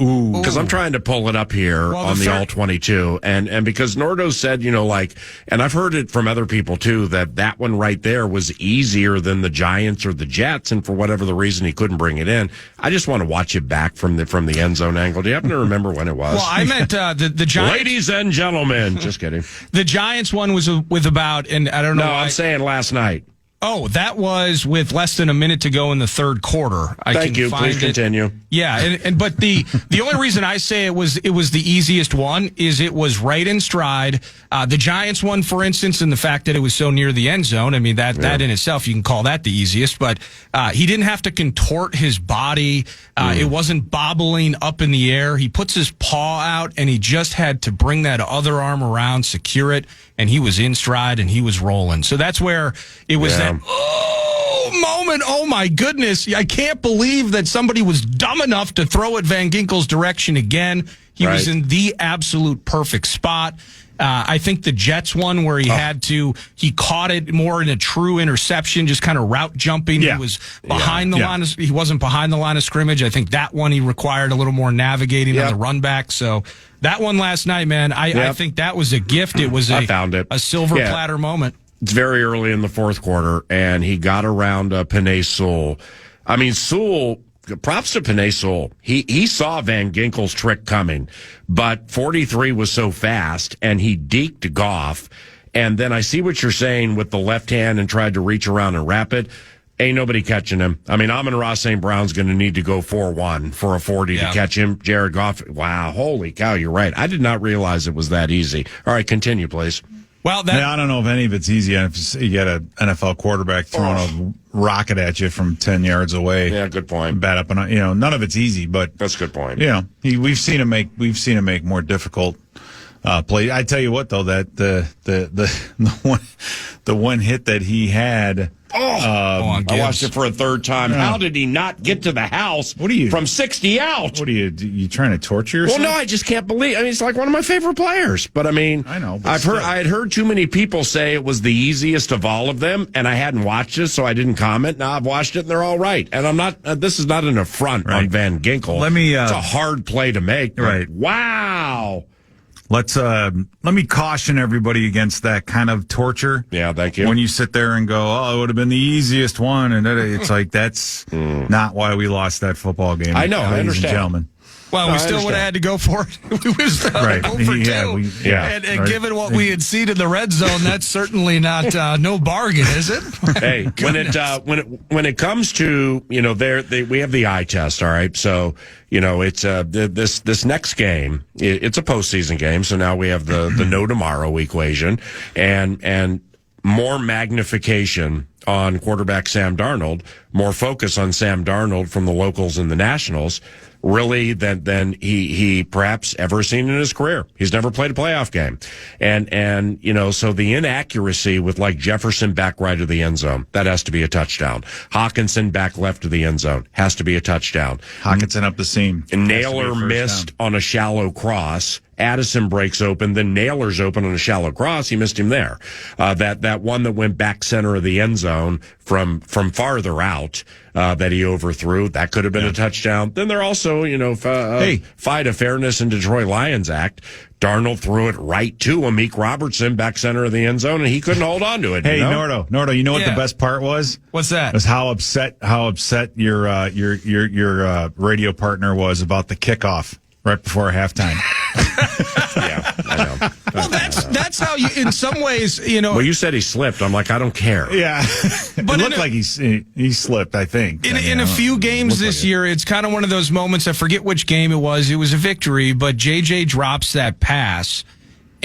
Ooh. Because I'm trying to pull it up here on the All-22. And because Nordo said, and I've heard it from other people too, that one right there was easier than the Giants or the Jets. And for whatever the reason, he couldn't bring it in. I just want to watch it back from the end zone angle. Do you happen to remember when it was? Well, I meant the Giants. Ladies and gentlemen. Just kidding. The Giants one was with about, and I don't know. No, I'm saying last night. Oh, that was with less than a minute to go in the third quarter. Thank you. Please continue. Yeah, but the only reason I say it was the easiest one is it was right in stride. The Giants one, for instance, and the fact that it was so near the end zone. I mean, that in itself, you can call that the easiest. But he didn't have to contort his body. It wasn't bobbling up in the air. He puts his paw out, and he just had to bring that other arm around, secure it, and he was in stride, and he was rolling. So that's where it was that moment. Oh, my goodness. I can't believe that somebody was dumb enough to throw it Van Ginkel's direction again. He was in the absolute perfect spot. I think the Jets one where he caught it more in a true interception, just kind of route jumping. Yeah. He was behind the line. He wasn't behind the line of scrimmage. I think that one he required a little more navigating on the run back. So that one last night, man, I think that was a gift. It was a silver platter moment. It's very early in the fourth quarter, and he got around Penei Sewell. I mean, Sewell, props to Penei Sewell. He saw Van Ginkel's trick coming, but 43 was so fast, and he deked Goff. And then I see what you're saying with the left hand and tried to reach around and wrap it. Ain't nobody catching him. I mean, Amon-Ra St. Brown's going to need to go 4-1 for a 40 to catch him. Jared Goff, wow, holy cow, you're right. I did not realize it was that easy. All right, continue, please. Well, I don't know if any of it's easy. If you get an NFL quarterback throwing a rocket at you from 10 yards away. Yeah, good point. Bat up, and none of it's easy. But that's a good point. We've seen him make more difficult plays. I tell you what, though, that the one hit that he had. I watched it for a third time. How did he not get to the house from 60 out? What are you trying to torture yourself? Well, no, I just can't believe. I mean, it's like one of my favorite players. But I mean, I know. I had heard too many people say it was the easiest of all of them, and I hadn't watched it, so I didn't comment. Now I've watched it, and they're all right. And I'm not. This is not an affront on Van Ginkel. It's a hard play to make. Right. Wow. Let me caution everybody against that kind of torture. Yeah, thank you. When you sit there and go, it would have been the easiest one, and it's like that's not why we lost that football game. I know, ladies I understand. and gentlemen. Well, we still would have had to go for it. We would still have to go for two. And given what we had seen in the red zone, that's certainly not no bargain, is it? Hey, when it comes to we have the eye test, all right. So it's this next game. It's a postseason game, so now we have the no tomorrow equation, and more magnification on quarterback Sam Darnold, more focus on Sam Darnold from the locals and the nationals, really than he perhaps ever seen in his career. He's never played a playoff game. And so the inaccuracy with like Jefferson back right of the end zone, that has to be a touchdown. Hawkinson back left of the end zone, has to be a touchdown. Hawkinson up the seam. And Naylor missed on a shallow cross. Addison breaks open, then Naylor's open on a shallow cross. He missed him there. That one that went back center of the end zone from farther out, that he overthrew, that could have been a touchdown. Then they're also, Fight of Fairness and Detroit Lions Act. Darnold threw it right to Amik Robertson, back center of the end zone, and he couldn't hold on to it. Hey, Nordo, you know what the best part was? What's that? It was how upset your radio partner was about the kickoff right before halftime. Yeah, I know. Well, that's how you, in some ways, Well, you said he slipped. I'm like, I don't care. Yeah, but it looked like he slipped. I think in a few games this year, it's kind of one of those moments. I forget which game it was. It was a victory, but JJ drops that pass.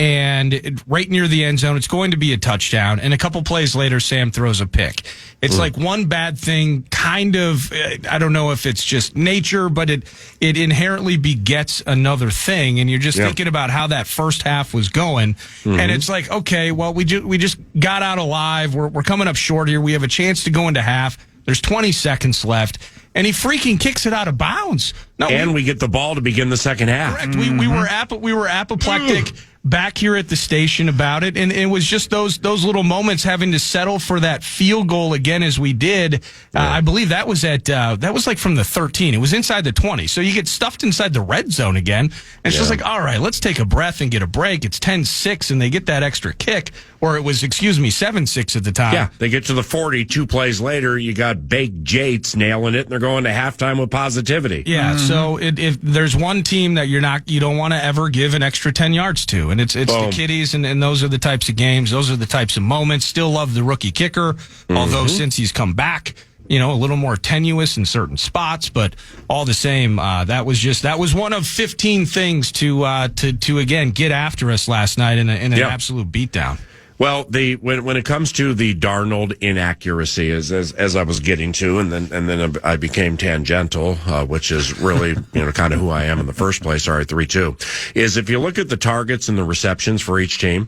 And right near the end zone, it's going to be a touchdown. And a couple plays later, Sam throws a pick. It's like one bad thing, kind of, I don't know if it's just nature, but it inherently begets another thing. And you're just thinking about how that first half was going. And it's like, okay, well, we just got out alive. We're coming up short here. We have a chance to go into half. There's 20 seconds left. And he freaking kicks it out of bounds. No, we get the ball to begin the second half. Correct. We were apoplectic back here at the station about it, and it was just those little moments having to settle for that field goal again as we did. I believe that was like from the 13. It was inside the 20. So you get stuffed inside the red zone again. And it's just like, all right, let's take a breath and get a break. It's 10-6, and they get that extra kick. Or it was, 7-6 at the time. Yeah, they get to the 40. 2 plays later, you got Baked Jates nailing it, and they're going to halftime with positivity. Yeah, so if there's one team that you don't want to ever give an extra 10 yards to, and and it's the kiddies, and those are the types of games, those are the types of moments. Still love the rookie kicker, although since he's come back, a little more tenuous in certain spots, but all the same, that was one of 15 things to again get after us last night in an absolute beatdown. Well, when it comes to the Darnold inaccuracy, as I was getting to, and then I became tangential, which is really kind of who I am in the first place. All right, 3-2 is if you look at the targets and the receptions for each team,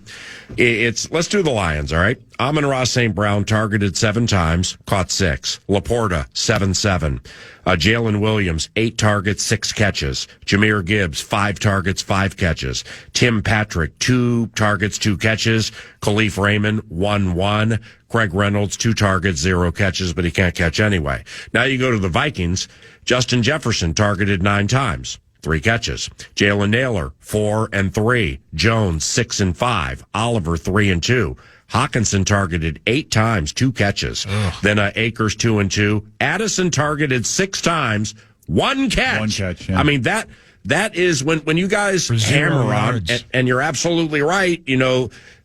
let's do the Lions. All right, Amon-Ra St. Brown targeted 7 times, caught 6. Laporta 7-7. Jalen Williams 8 targets, 6 catches. Jahmyr Gibbs 5 targets, 5 catches. Tim Patrick 2 targets, 2 catches. Khalif Raymond 1-1. Craig Reynolds 2 targets, 0 catches, but he can't catch anyway. Now you go to the Vikings. Justin Jefferson targeted 9 times. 3 catches. Jalen Naylor 4 and 3. Jones 6 and 5. Oliver 3 and 2. Hawkinson targeted 8 times, 2 catches. Ugh. Then Akers 2 and 2. Addison targeted 6 times, 1 catch. 1 catch. Yeah. I mean that is when you guys hammer on, and you're absolutely right.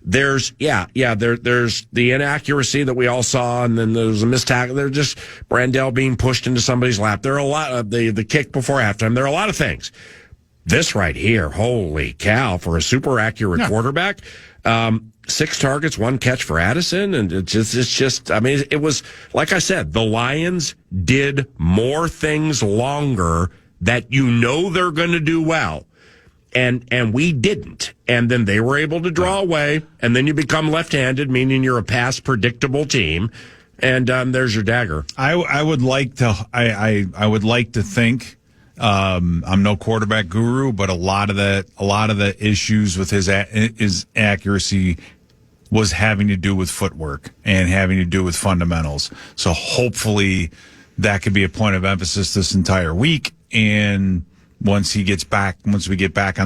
There's there's the inaccuracy that we all saw, and then there's a missed tackle. There's just Brandell being pushed into somebody's lap. There are a lot of the kick before halftime. There are a lot of things. This right here, holy cow, for a super accurate quarterback. 6 targets, 1 catch for Addison, and it's just. I mean, it was like I said. The Lions did more things longer that they're going to do well, and we didn't. And then they were able to draw away, and then you become left-handed, meaning you're a pass predictable team, and there's your dagger. I would like to. I would like to think. I'm no quarterback guru, but a lot of the issues with his accuracy was having to do with footwork and having to do with fundamentals. So hopefully that could be a point of emphasis this entire week. And once we get back on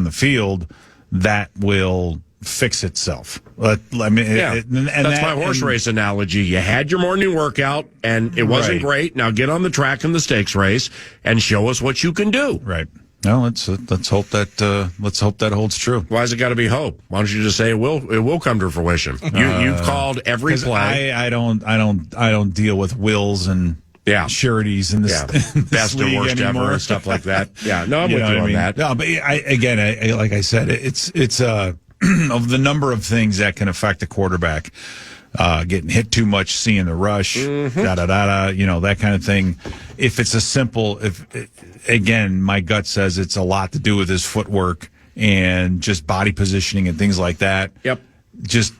the field, that will fix itself. That's my horse race analogy. You had your morning workout and it wasn't great. Now get on the track in the stakes race and show us what you can do. Right. No, let's hope that holds true. Why has it got to be hope? Why don't you just say it will come to fruition? You've called every play. I don't deal with wills and sureties in this, best and worst anymore. Ever and stuff like that. Yeah, no, I'm with you on that. No, but I like I said, it's of the number of things that can affect a quarterback. Getting hit too much, seeing the rush, that kind of thing. If it's again, my gut says it's a lot to do with his footwork and just body positioning and things like that. Yep. Just,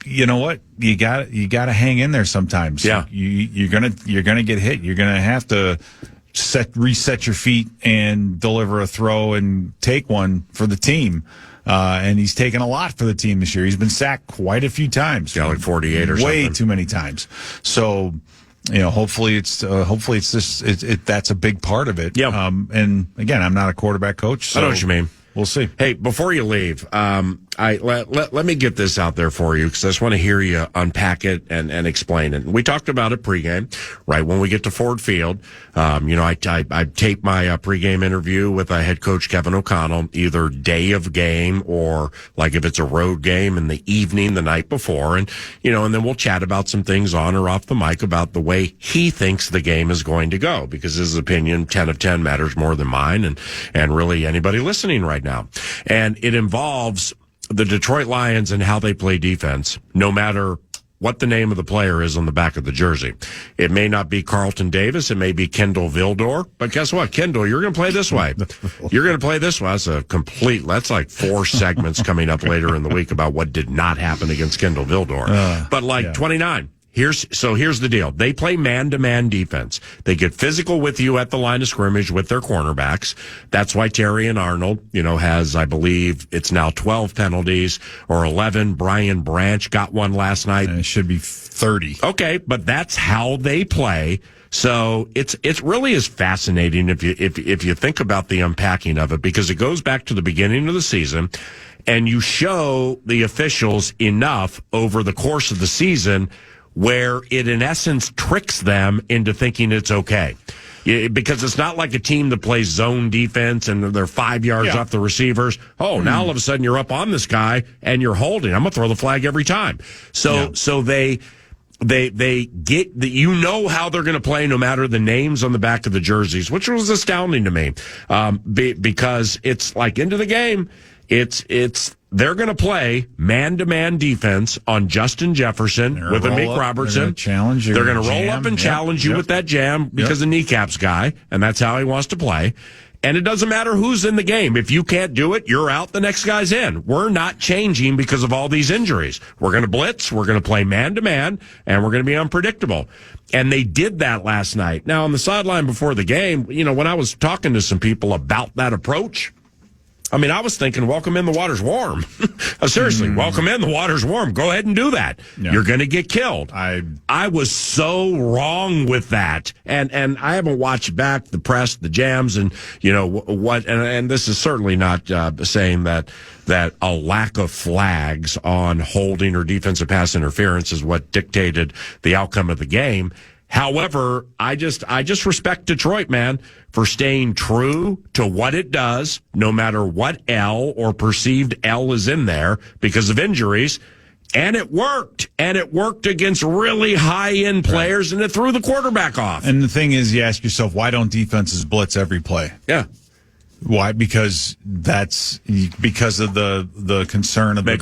you know what? You got to hang in there sometimes. Yeah. You're gonna get hit. You're gonna have to reset your feet and deliver a throw and take one for the team. And he's taken a lot for the team this year. He's been sacked quite a few times. Yeah, like 48 or something. Way too many times. So, hopefully it's just that's a big part of it. Yeah. And again, I'm not a quarterback coach. So I know what you mean. We'll see. Hey, before you leave, let me get this out there for you because I just want to hear you unpack it and explain it. We talked about it pregame, right? When we get to Ford Field, I tape my pregame interview with head coach Kevin O'Connell either day of game or like if it's a road game in the evening the night before, and then we'll chat about some things on or off the mic about the way he thinks the game is going to go because his opinion 10 of 10 matters more than mine and really anybody listening right now. And it involves the Detroit Lions and how they play defense, no matter what the name of the player is on the back of the jersey. It may not be Carlton Davis. It may be Kendall Vildor. But guess what? Kendall, you're going to play this way. You're going to play this way. That's like 4 segments coming up later in the week about what did not happen against Kendall Vildor. But 29. Here's the deal. They play man-to-man defense. They get physical with you at the line of scrimmage with their cornerbacks. That's why Terry and Arnold, has, I believe, it's now 12 penalties or 11. Brian Branch got one last night. And it should be 30. Okay, but that's how they play. So it's really is fascinating if you think about the unpacking of it because it goes back to the beginning of the season and you show the officials enough over the course of the season where it, in essence, tricks them into thinking it's okay. Because it's not like a team that plays zone defense and they're 5 yards off the receivers. Oh, now all of a sudden you're up on this guy and you're holding. I'm going to throw the flag every time. So they get the, how they're going to play no matter the names on the back of the jerseys, which was astounding to me. Because it's like into the game. They're going to play man-to-man defense on Justin Jefferson with Amik Robertson. They're going to roll up and challenge you with that jam because the kneecaps guy, and that's how he wants to play. And it doesn't matter who's in the game. If you can't do it, you're out, the next guy's in. We're not changing because of all these injuries. We're going to blitz, we're going to play man-to-man, and we're going to be unpredictable. And they did that last night. Now, on the sideline before the game, when I was talking to some people about that approach, I mean, I was thinking, welcome in, the water's warm. Seriously, welcome in, the water's warm. Go ahead and do that. Yeah. You're going to get killed. I was so wrong with that. And I haven't watched back the press, the jams, and, and this is certainly not saying that a lack of flags on holding or defensive pass interference is what dictated the outcome of the game. However, I just respect Detroit, man, for staying true to what it does, no matter what L or perceived L is in there because of injuries. And it worked. And it worked against really high-end players, and it threw the quarterback off. And the thing is, you ask yourself, why don't defenses blitz every play? Yeah. Why? Because that's because of the concern of the big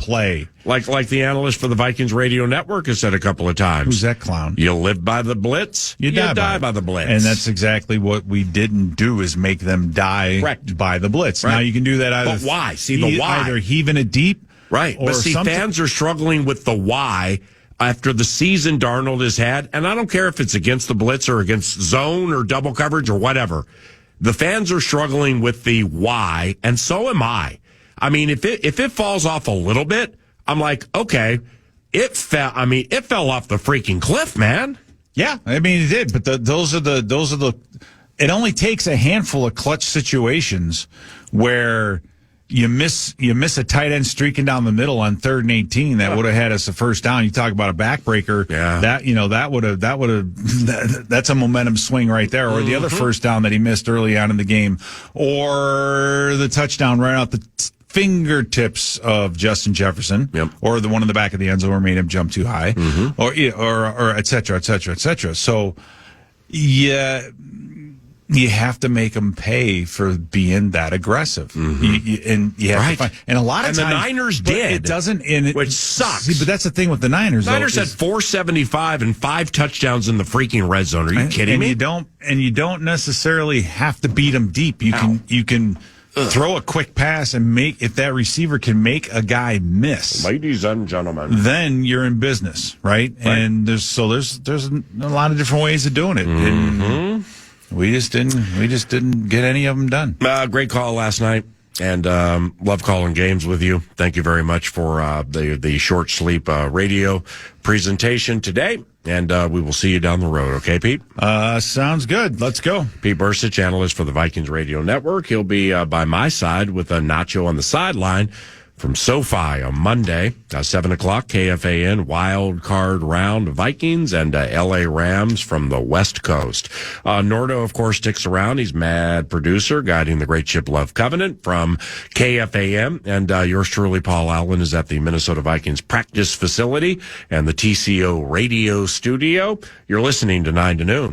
play. Like the analyst for the Vikings radio network has said a couple of times. Who's that clown? You live by the blitz, you die by the blitz. And that's exactly what we didn't do, is make them die by the blitz. Right. Now you can do that either. But why? See, the why. Either heaving it deep. Right. But see, fans are struggling with the why after the season Darnold has had. And I don't care if it's against the blitz or against zone or double coverage or whatever. The fans are struggling with the why, and so am I. I mean, if it falls off a little bit, I'm like, okay, it fell off the freaking cliff, man. Yeah, I mean, it did. But those are the. It only takes a handful of clutch situations where you miss a tight end streaking down the middle on 3rd and 18 that would have had us a first down. You talk about a backbreaker. Yeah. That would have that's a momentum swing right there. Or the other first down that he missed early on in the game, or the touchdown right out the fingertips of Justin Jefferson, or the one in the back of the end zone where made him jump too high, or et cetera, et cetera, et cetera. So, yeah. You have to make them pay for being that aggressive, and you have to find. And a lot of times, the Niners did. It doesn't, which sucks. See, but that's the thing with the Niners. Niners had 475 and 5 touchdowns in the freaking red zone. Are you kidding me? You don't necessarily have to beat them deep. You can throw a quick pass and if that receiver can make a guy miss, ladies and gentlemen, then you're in business, right? And there's a lot of different ways of doing it. And we just didn't get any of them done. Great call last night, and love calling games with you. Thank you very much for the short sleep radio presentation today, and we will see you down the road. Okay, Pete? Sounds good. Let's go. Pete Bercich, analyst for the Vikings Radio Network. He'll be by my side with a Nacho on the sideline from SoFi on Monday, 7 o'clock, KFAN, wild card round, Vikings and LA Rams from the West Coast. Nordo, of course, sticks around. He's mad producer, guiding the Great Ship Love Covenant from KFAN. And yours truly, Paul Allen, is at the Minnesota Vikings practice facility and the TCO radio studio. You're listening to 9 to Noon.